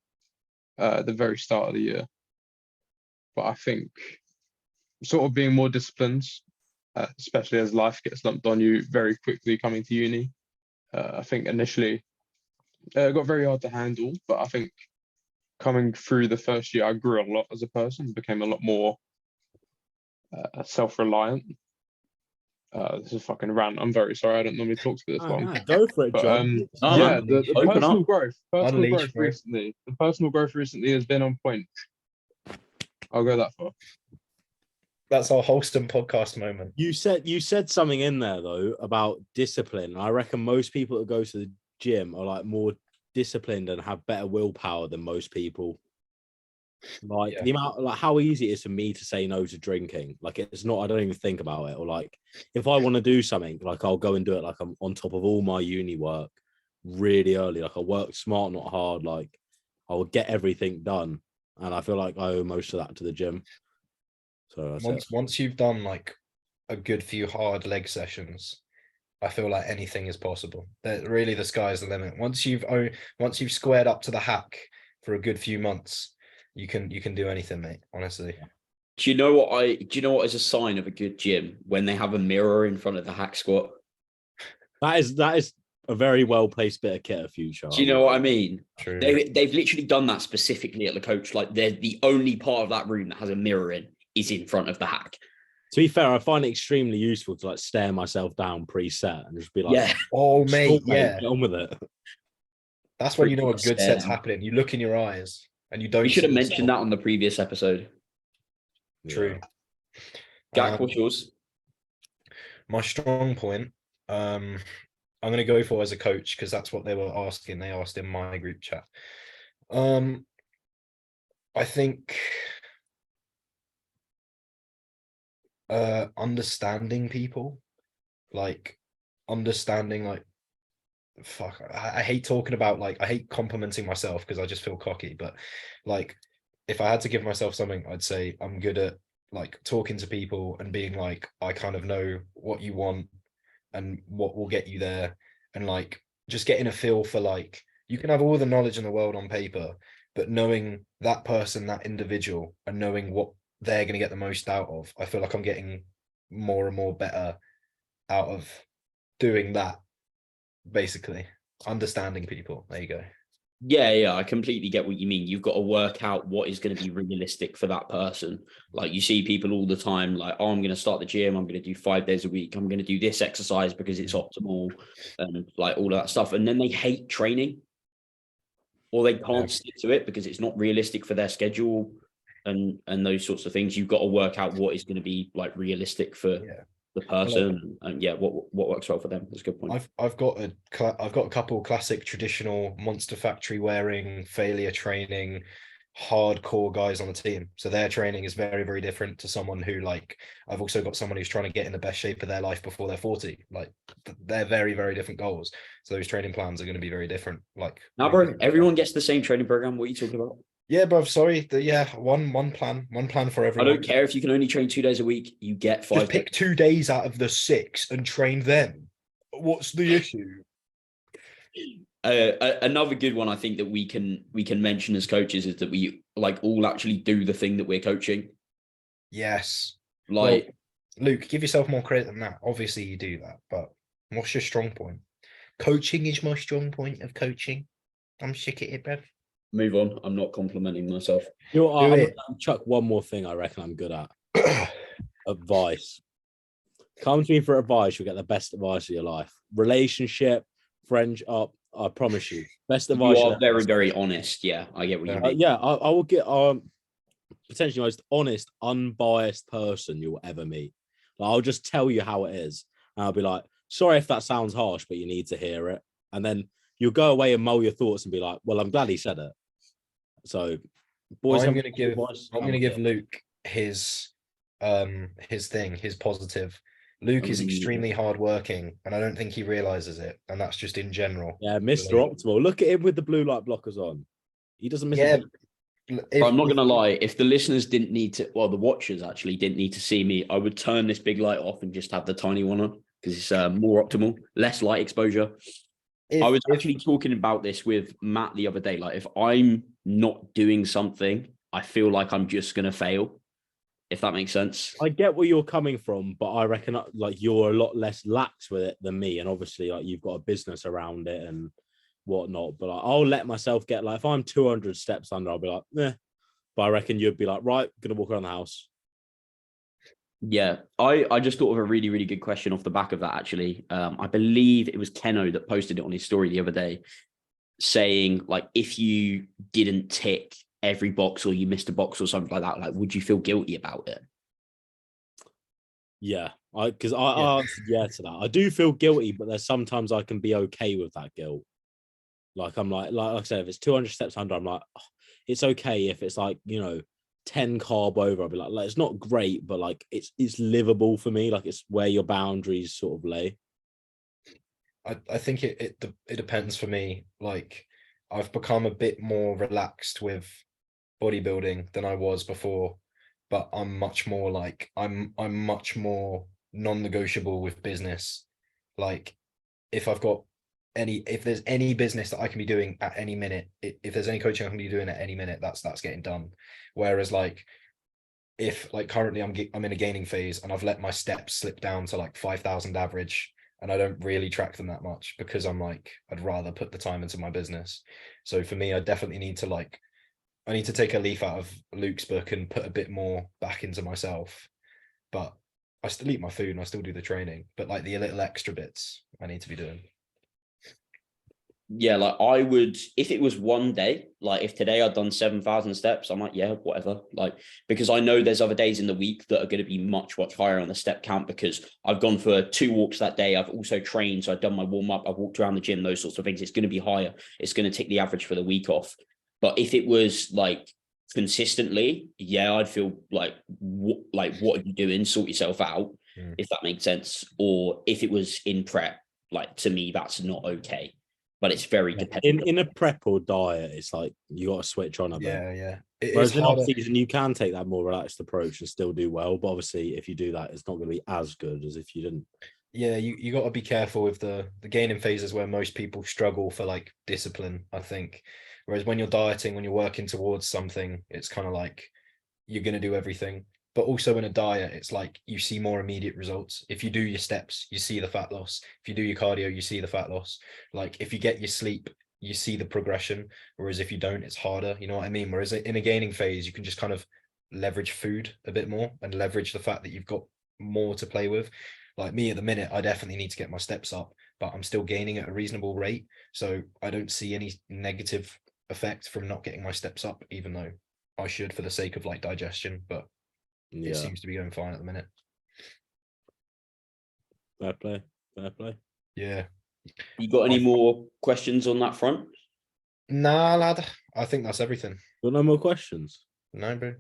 at the very start of the year. But I think sort of being more disciplined, especially as life gets lumped on you very quickly coming to uni. I think initially it got very hard to handle, but I think coming through the first year, I grew a lot as a person, became a lot more self-reliant. This is a fucking rant. I'm very sorry. I don't normally talk to this long. No, go for it, But John. yeah, the Open personal up. growth, Unleash, bro. recently, the personal growth recently has been on point. I'll go that far. That's our wholesome podcast moment. You said something in there though about discipline. I reckon most people that go to the gym are like more disciplined and have better willpower than most people. Like the amount, like how easy it is for me to say no to drinking. Like it's not. I don't even think about it. Or like if I want to do something, like I'll go and do it. Like I'm on top of all my uni work really early. Like I work smart, not hard. Like I'll get everything done, and I feel like I owe most of that to the gym. So Once you've done like a good few hard leg sessions, I feel like anything is possible. That really the sky's the limit. Once you've squared up to the hack for a good few months, you can do anything, mate. Honestly. Do you know what is a sign of a good gym? When they have a mirror in front of the hack squat. that is a very well placed bit of kit of future. Do you know what I mean? True. They've literally done that specifically at the coach. Like they're the only part of that room that has a mirror is in front of the hack. To be fair, I find it extremely useful to like stare myself down preset and just be like, Yeah. Oh, mate, yeah. Get on with it. That's when you know a good set's happening. You look in your eyes and you don't. We should have mentioned that on the previous episode. True. Jack, what's yours? My strong point, I'm going to go for as a coach because that's what they were asking. They asked in my group chat. I think understanding people, like understanding like fuck, I hate talking about, like, I hate complimenting myself because I just feel cocky, but like, if I had to give myself something, I'd say I'm good at like talking to people and being like, I kind of know what you want and what will get you there, and like just getting a feel for, like, you can have all the knowledge in the world on paper, but knowing that person, that individual, and knowing what they're going to get the most out of, I feel like I'm getting more and more better out of doing that, basically understanding people. There you go. Yeah, I completely get what you mean. You've got to work out what is going to be realistic for that person. Like, you see people all the time, like, oh, I'm going to start the gym. I'm going to do 5 days a week. I'm going to do this exercise because it's optimal, and like all of that stuff. And then they hate training, or they can't stick to it because it's not realistic for their schedule, and those sorts of things. You've got to work out what is going to be like realistic for the person, and what works well for them. That's a good point. I've got a couple classic traditional Monster Factory wearing failure training hardcore guys on the team, so their training is very, very different to someone who, like, I've also got someone who's trying to get in the best shape of their life before they're 40. Like, they're very, very different goals, so those training plans are going to be very different. Like, now, bro, everyone gets the same training program. What are you talking about? Yeah, bro. Sorry. One plan for everyone. I don't care if you can only train 2 days a week. You get 5. Just pick 2 days out of the 6 and train them. What's the issue? Another good one I think that we can mention as coaches is that we like all actually do the thing that we're coaching. Yes. Like, well, Luke, give yourself more credit than that. Obviously you do that, but what's your strong point? Coaching is my strong point of coaching. I'm sick at it, bruv. Move on. I'm not complimenting myself. You know what, I'm gonna chuck one more thing I reckon I'm good at. Advice. Come to me for advice, you'll get the best advice of your life. Relationship, friendship, I promise you. Best advice. You are very, very honest. Yeah, I get what you mean. I will get potentially the most honest, unbiased person you'll ever meet. Like, I'll just tell you how it is. And I'll be like, sorry if that sounds harsh, but you need to hear it. And then you'll go away and mull your thoughts and be like, well, I'm glad he said it. So, boys, I'm going to give Luke his positive. Luke is extremely hardworking, and I don't think he realizes it, and that's just in general. Yeah, Mr. Optimal. Look at him with the blue light blockers on. He doesn't miss a beat. I'm not going to lie. If the listeners didn't need to, well, the watchers actually didn't need to see me, I would turn this big light off and just have the tiny one on because it's more optimal, less light exposure. I was actually talking about this with Matt the other day. Like, if I'm not doing something, I feel like I'm just going to fail, if that makes sense. I get where you're coming from, but I reckon like you're a lot less lax with it than me. And obviously, like, you've got a business around it and whatnot. But like, I'll let myself get, like, if I'm 200 steps under, I'll be like, eh. But I reckon you'd be like, right, gonna walk around the house. Yeah, I just thought of a really, really good question off the back of that, actually. I believe it was Keno that posted it on his story the other day, saying, like, if you didn't tick every box or you missed a box or something like that, like, would you feel guilty about it? Yeah, because I answered yeah to that. I do feel guilty, but there's sometimes I can be okay with that guilt. Like, I'm like I said, if it's 200 steps under, I'm like, oh, it's okay. If it's like, 10 carb over, I'll be like, it's not great, but like it's livable for me. Like, it's where your boundaries sort of lay. I think it depends for me. Like, I've become a bit more relaxed with bodybuilding than I was before, but I'm much more like I'm much more non-negotiable with business. Like, if there's any business that I can be doing at any minute, if there's any coaching I can be doing at any minute, that's getting done. Whereas, like, if, like, currently I'm in a gaining phase and I've let my steps slip down to like 5,000 average, and I don't really track them that much because I'm like, I'd rather put the time into my business. So for me, I definitely need to take a leaf out of Luke's book and put a bit more back into myself. But I still eat my food and I still do the training, but like the little extra bits I need to be doing. Yeah, like, I would, if it was one day, like if today I'd done 7,000 steps, I'm like, yeah, whatever. Like, because I know there's other days in the week that are going to be much, much higher on the step count because I've gone for 2 walks that day. I've also trained. So I've done my warm up. I've walked around the gym, those sorts of things. It's going to be higher. It's going to take the average for the week off. But if it was like consistently, yeah, I'd feel like, what are you doing? Sort yourself out, if that makes sense. Or if it was in prep, like, to me, that's not okay. but it's very dependent. In a prep or diet, it's like you got to switch on a bit. Yeah. Whereas in off season, you can take that more relaxed approach and still do well. But obviously, if you do that, it's not going to be as good as if you didn't. Yeah, you got to be careful with the gaining phases where most people struggle for like discipline, I think. Whereas when you're dieting, when you're working towards something, it's kind of like you're going to do everything. But also in a diet, it's like you see more immediate results. If you do your steps, you see the fat loss. If you do your cardio, you see the fat loss. Like if you get your sleep, you see the progression. Whereas if you don't, it's harder. You know what I mean? Whereas in a gaining phase, you can just kind of leverage food a bit more and leverage the fact that you've got more to play with. Like me at the minute, I definitely need to get my steps up, but I'm still gaining at a reasonable rate. So I don't see any negative effect from not getting my steps up, even though I should for the sake of like digestion, but it seems to be going fine at the minute. Fair play. Yeah. You got any more questions on that front? Nah, lad. I think that's everything. Got no more questions? No, bro.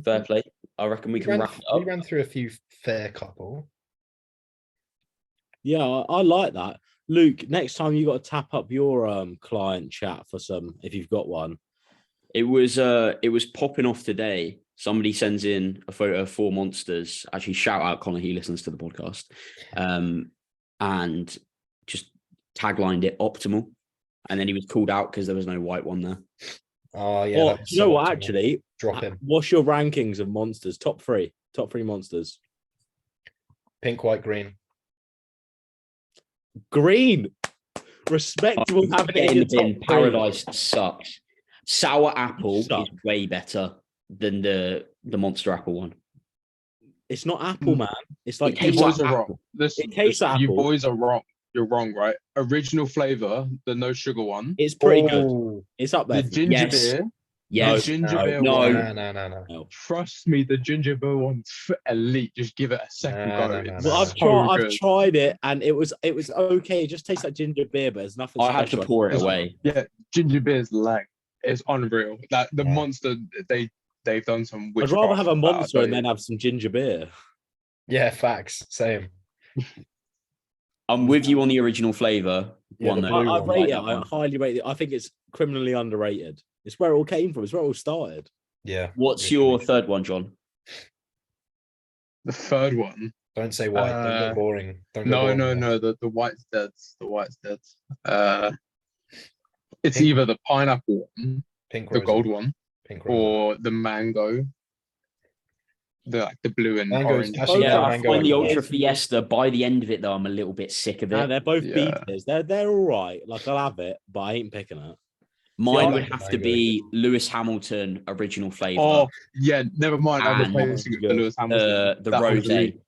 Fair play. I reckon we can wrap it up. We ran through a few fair couple. Yeah, I like that. Luke, next time you got to tap up your client chat for some, if you've got one. It was popping off today. Somebody sends in a photo of 4 monsters. Actually, shout out Connor, he listens to the podcast. And just taglined it optimal. And then he was called out because there was no white one there. Oh yeah. Well, you know what? Actually, drop him. What's your rankings of monsters? Top three monsters. Pink, white, green. Green. Respectable. Having it in the bin. Paradise sucks. Sour apple is way better than the monster apple one. It's not apple, man. It's like you boys are wrong. You boys are wrong. You're wrong, right? Original flavor, the no sugar one. It's pretty good. It's up there. The ginger beer. Yes. The ginger beer one. No. Trust me, the ginger beer one's elite. Just give it a second go. Well, I've tried it and it was okay. It just tastes like ginger beer, but there's nothing. I had to pour it away. Yeah, ginger beer's lag. It's unreal. Like the monster, they've done some. I'd rather have a monster and then have some ginger beer. Yeah, facts. Same. I'm with you on the original flavor. Yeah, I rate it. I highly rate it. I think it's criminally underrated. It's where it all came from. It's where it all started. Yeah. What's your third one, John? The third one. Don't say white. Don't get boring. No. The white's dead. The white's dead. It's either the pineapple one, the gold one, or the mango. The blue and orange. Yeah, I find the Ultra Fiesta, by the end of it though, I'm a little bit sick of it. Yeah, they're both beaters. They're all right. Like I'll have it, but I ain't picking it. Mine would have to be Lewis Hamilton original flavor. Oh yeah, never mind. I'm replacing the Lewis Hamilton. The rosé.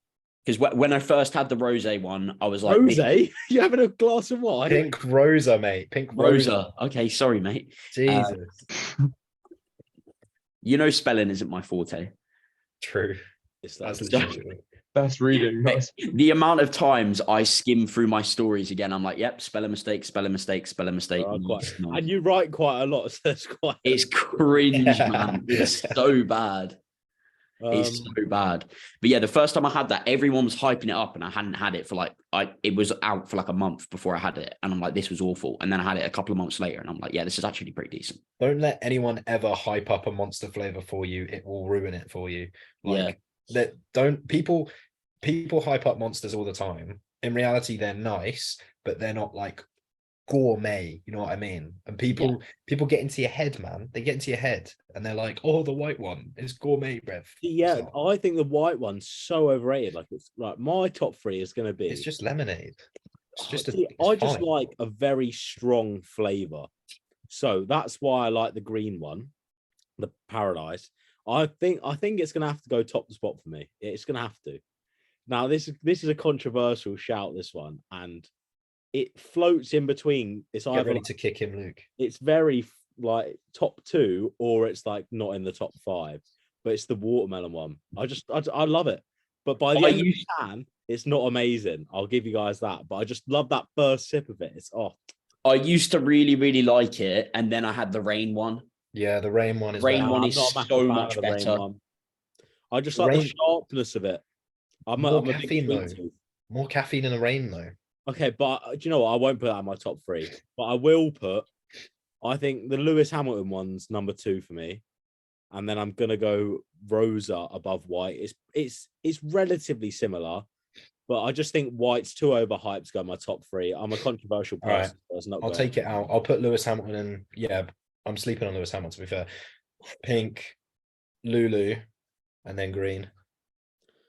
Because when I first had the rosé one, I was like, rosé? You having a glass of wine? Pink Rosa, mate. Pink Rosa. Okay, sorry, mate. Jesus. You know, spelling isn't my forte. True. That's reading. The amount of times I skim through my stories again, I'm like, yep, spell a mistake. And you write quite a lot, so it's quite. It's cringe, man. It's so bad. It's so bad. But yeah, the first time I had that, everyone was hyping it up, and I hadn't had it for it was out for like a month before I had it, and I'm like, this was awful. And then I had it a couple of months later, and I'm like, yeah, this is actually pretty decent. Don't let anyone ever hype up a monster flavor for you. It will ruin it for you. People hype up monsters all the time. In reality, they're nice, but they're not like gourmet. You know what I mean? And people get into your head, man. They get into your head, and they're like, "Oh, the white one is gourmet, brev." Yeah, I think the white one's so overrated. Like it's like my top 3 is going to be. It's just lemonade. It's just. I just like a very strong flavor, so that's why I like the green one, the Paradise. I think it's going to have to go top the spot for me. It's going to have to. Now, this is a controversial shout, this one, and it floats in between. It's either ready to kick him, Luke. It's very like top 2, or it's like not in the top 5. But it's the watermelon one. I love it. But by the end of the can, it's not amazing. I'll give you guys that. But I just love that first sip of it. It's I used to really, really like it, and then I had the rain one. Yeah, the rain one is so much better. I just like the sharpness of it. More caffeine though. More caffeine in the rain though. Okay, but do you know what? I won't put that in my top 3, but I will put. I think the Lewis Hamilton one's number 2 for me, and then I'm gonna go Rosa above White. It's relatively similar, but I just think White's too overhyped to go in my top 3. I'm a controversial All right. person. So it's not. I'll take it out. I'll put Lewis Hamilton in. Yeah, I'm sleeping on Lewis Hamilton, to be fair. Pink, Lulu, and then green.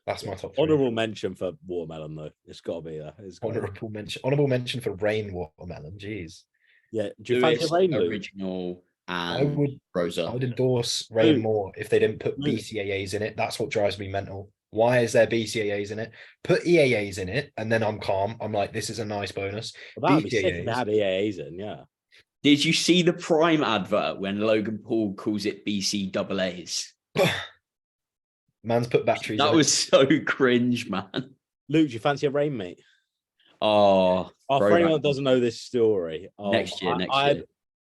That's my top 3. Honorable mention for watermelon, though. It's got to be there. Honorable mention for rain watermelon. Jeez. Yeah. Do you fancy rain, Luke? original I and would Rosa? endorse rain Luke. more if they didn't put Luke. BCAAs in it. That's what drives me mental. Why is there BCAAs in it? Put EAAs in it, and then I'm calm. I'm like, this is a nice bonus. Well, that'd be sick if they had EAAs in, yeah. Did you see the Prime advert when Logan Paul calls it BCAAs? Man's put batteries. That in was so cringe, man. Luke, do you fancy a rain, mate? Oh, For anyone that doesn't know this story, next year. I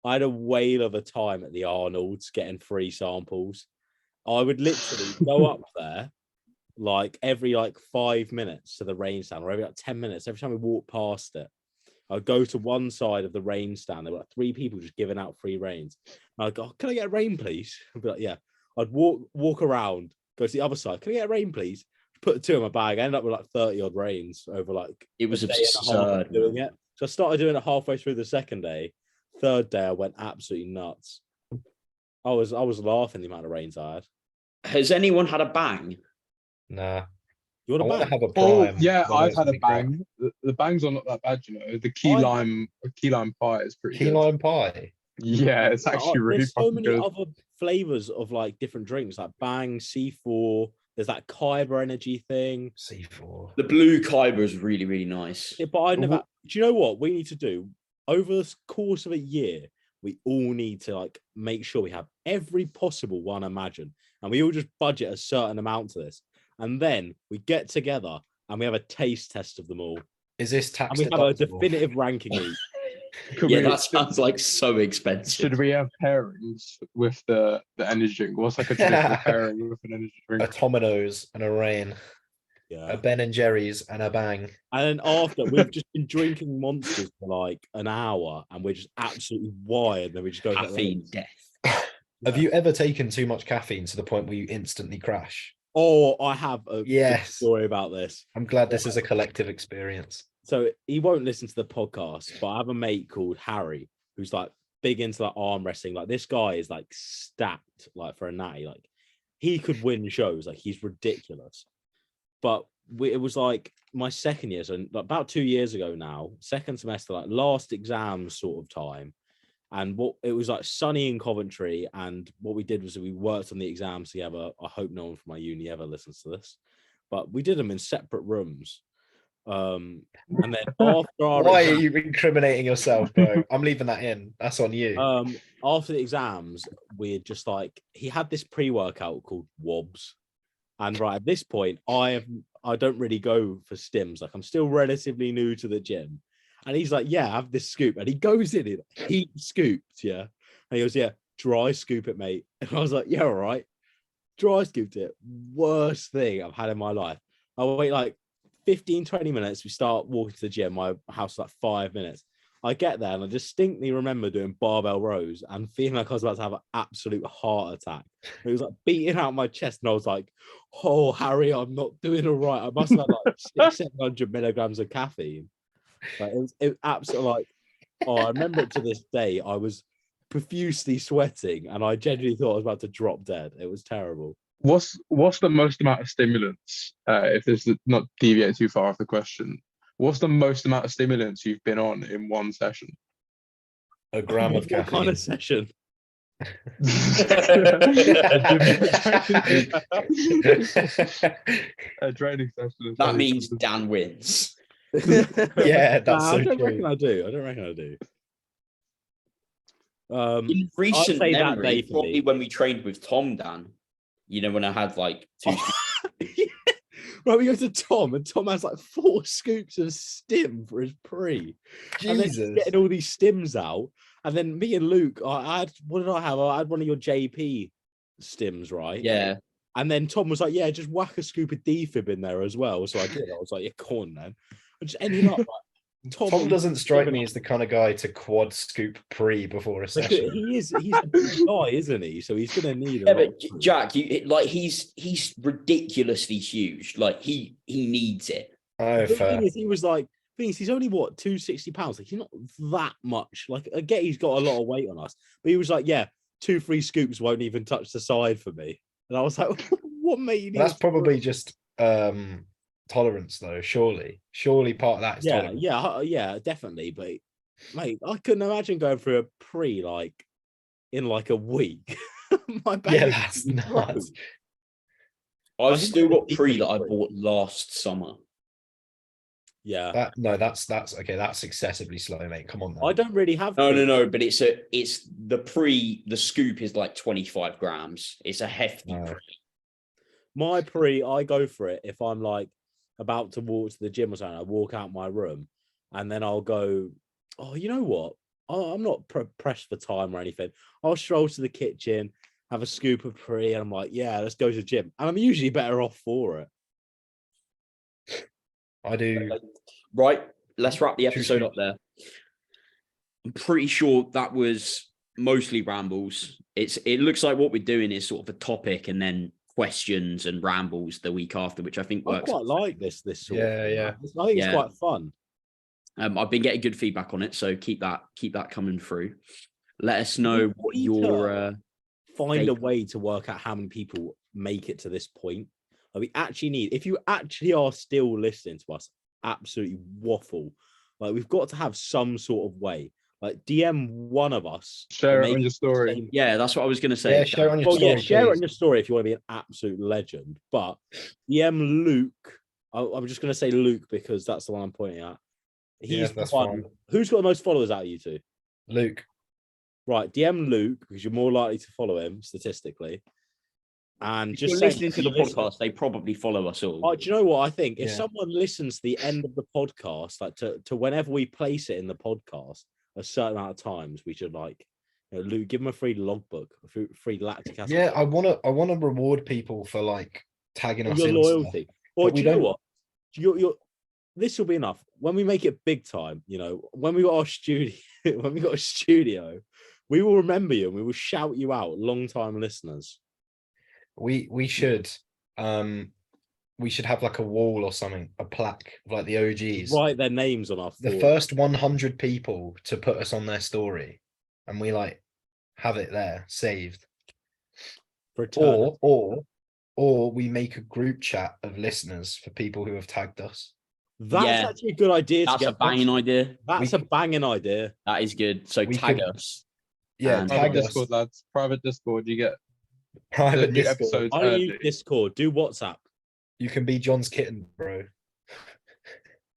had a whale of a time at the Arnold's getting free samples. I would literally go up there like every 5 minutes to the rain stand, or every 10 minutes. Every time we walk past it, I'd go to one side of the rain stand. There were 3 people just giving out free rains. And I'd go, "Can I get a rain, please?" I'd be like, "Yeah." I'd walk around, go to the other side. "Can I get a rain, please?" Put the 2 in my bag. I ended up with 30 odd rains over it was a day and a half absurd doing it. So I started doing it halfway through the second day. Third day, I went absolutely nuts. I was laughing the amount of rains I had. Has anyone had a bang? Nah. You want I a want to bang? have a Oh prime. yeah, although I've it's had gonna a be crap. bang. The bangs are not that bad, you know. The key lime pie is pretty Key good. lime pie. Yeah, it's actually really There's so fucking many good. other flavors of different drinks, like Bang, C4. There's that Kyber energy thing. C4. The blue Kyber is really, really nice. Yeah, but I never. Do you know what we need to do over the course of a year? We all need to make sure we have every possible one imagine, and we all just budget a certain amount to this, and then we get together and we have a taste test of them all, Is this tax and we have a deductible? definitive ranking each. That sounds so expensive. Should we have pairings with the energy drink? What's a traditional pairing with an energy A drink? Domino's and a rain. Yeah. A Ben and Jerry's and a bang. And then after we've just been drinking monsters for an hour, and we're just absolutely wired. Then we just go Caffeine death. Have you ever taken too much caffeine to the point where you instantly crash? Oh, I have a Yes. story about this. I'm glad this is a collective experience. So he won't listen to the podcast, but I have a mate called Harry who's big into arm wrestling. This guy is stacked for a natty. He could win shows. He's ridiculous. But it was my second year, so about 2 years ago now, second semester, last exam sort of time. And it was sunny in Coventry, and what we did was we worked on the exams together. I hope no one from my uni ever listens to this, but we did them in separate rooms. And then after our Why are you incriminating yourself, bro? I'm leaving that in. That's on you. After the exams, we just he had this pre-workout called Wobbs, and at this point, I don't really go for stims. I'm still relatively new to the gym. And he's like, "Yeah, have this scoop." And he goes in it, heat scooped, yeah. And he goes, "Yeah, dry scoop it, mate." And I was like, "Yeah, all right." Dry scooped it. Worst thing I've had in my life. I wait 15, 20 minutes. We start walking to the gym. My house 5 minutes. I get there and I distinctly remember doing barbell rows and feeling like I was about to have an absolute heart attack. It was beating out my chest, and I was like, "Oh, Harry, I'm not doing all right. I must have had 700 milligrams of caffeine." It was absolutely I remember it to this day. I was profusely sweating and I genuinely thought I was about to drop dead. It was terrible. What's the most amount of stimulants? If this is not deviate too far off the question, what's the most amount of stimulants you've been on in one session? A gram of What caffeine. kind of session? A training session. That means Dan wins. Yeah, that's so I don't true. reckon I do. I don't reckon I do. In recent say that memory, day for probably me. when we trained with Tom, Dan, when I had 2 Right, we go to Tom, and Tom has 4 scoops of stim for his pre. And then he's Jesus. getting all these stims out. And then me and Luke, I had what did I have? I had one of your JP stims, right? Yeah. And then Tom was like, "Yeah, just whack a scoop of defib in there as well." So I did. I was like, "Yeah, go on, man." I just ended up Tom doesn't strike me as the kind of guy to quad scoop pre before a session. He's a big guy, isn't he? So he's gonna need a Yeah, lot. but Jack, he's ridiculously huge. Like he needs it. Oh, The fair. thing is, he's only what 260 pounds. Like he's not that much. Like I get he's got a lot of weight on us, but he was like, yeah, 2-3 scoops won't even touch the side for me. And I was like, what mate? You need That's probably just tolerance, though. Surely part of that is tolerance. yeah, definitely. But mate, I couldn't imagine going through a pre like in like a week. My back Yeah, would that's be nuts. broke. I've I think still got it's pre that I pre. bought last summer. Yeah, That's okay. That's excessively slow, mate. Come on, I man. don't really have. No. But it's the scoop is like 25 grams. It's a hefty No. pre. My pre, I go for it if I'm like about to walk to the gym or something. I walk out my room, and then I'll go. Oh, you know what? I'm not pressed for time or anything. I'll stroll to the kitchen, have a scoop of pre, and I'm like, yeah, let's go to the gym. And I'm usually better off for it. I do. Right, let's wrap the Two episode up scoops. there. I'm pretty sure that was mostly rambles. It looks like what we're doing is sort of a topic and then questions and rambles the week after, which I think I works. quite like this sort of thing. Yeah. I think it's Yeah. quite fun. I've been getting good feedback on it, so keep that coming through. Let us know what We your find a take- way to work out how many people make it to this point. Like we actually need, if you actually are still listening to us, absolutely waffle. Like we've got to have some sort of way. Like DM one of us. Share and it on make your the story. same- Yeah, that's what I was going to say. Yeah, share on your Well, story. yeah, share it on please. your story if you want to be an absolute legend. But DM Luke. I'm just going to say Luke because that's the one I'm pointing at. He's the that's one. fine. Who's got the most followers out of you two? Luke. Right, DM Luke because you're more likely to follow him statistically. And If just you're say, listening to the podcast, they probably follow us all. Oh, do you know what I think? If Yeah. someone listens to the end of the podcast, like to whenever we place it in the podcast, a certain amount of times, we should like, Luke, give them a free logbook, a free lactic acid. Yeah, I wanna reward people for like tagging us your in loyalty. stuff. Or But do we you know don't- what? You're this will be enough when we make it big time. When we got our studio, we will remember you and we will shout you out. Long time listeners. We should have like a wall or something, a plaque of like the OGs. Write their names on our The form. first 100 people to put us on their story, and we like have it there saved. for eternity. Or we make a group chat of listeners for people who have tagged us. That's Yeah. actually a good idea. That's to a get banging idea. That's a banging idea. That is good. So We tag could- us. Yeah, And- tag Private us. Discord, lads. Private Discord. You get the Private new Discord. episodes I don't use early. Discord. Do WhatsApp. You can be John's kitten, bro.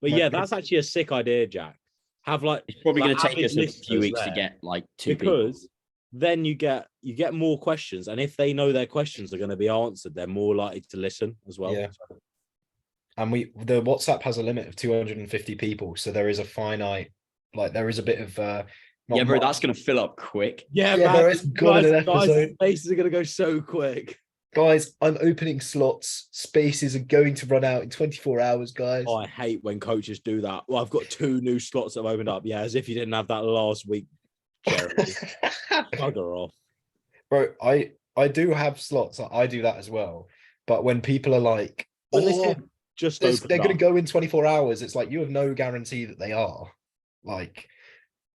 But My yeah, God. that's actually a sick idea, Jack. Have like It's probably like, going to have take his us a few listeners weeks to there, get like 2 people. because then you get more questions, and if they know their questions are going to be answered, they're more likely to listen as well. Yeah. And the WhatsApp has a limit of 250 people, so there is a finite, like there is a bit of not Yeah, bro, much- that's going to fill up quick. Yeah, Yeah, man. bro, it's gone in an Guys, episode. spaces are going to go so quick. Guys, I'm opening slots. Spaces are going to run out in 24 hours, guys. Oh, I hate when coaches do that. Well, I've got 2 new slots that have opened up. Yeah, as if you didn't have that last week, Jeremy. Bugger off. Bro, I do have slots. I do that as well. But when people are like, When they "Oh, say just they're opened going to up, go in 24 hours," it's like you have no guarantee that they are. Like,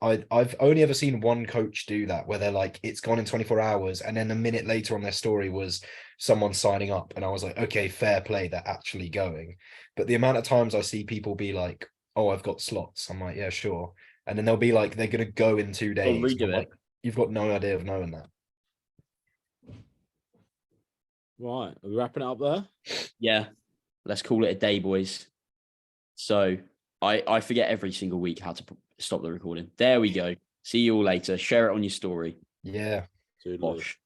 I've only ever seen one coach do that, where they're like, it's gone in 24 hours, and then a minute later on their story was someone signing up, and I was like, okay, fair play, they're actually going. But the amount of times I see people be like, oh, I've got slots, I'm like, yeah, sure, and then they'll be like, they're gonna go in 2 days. and redo I'm it. like, you've got no idea of knowing that. right? Are we wrapping it up there? Yeah, let's call it a day, boys. So I forget every single week how to stop the recording. There we go. See you all later. Share it on your story. Yeah. Toodaloo. Bosh.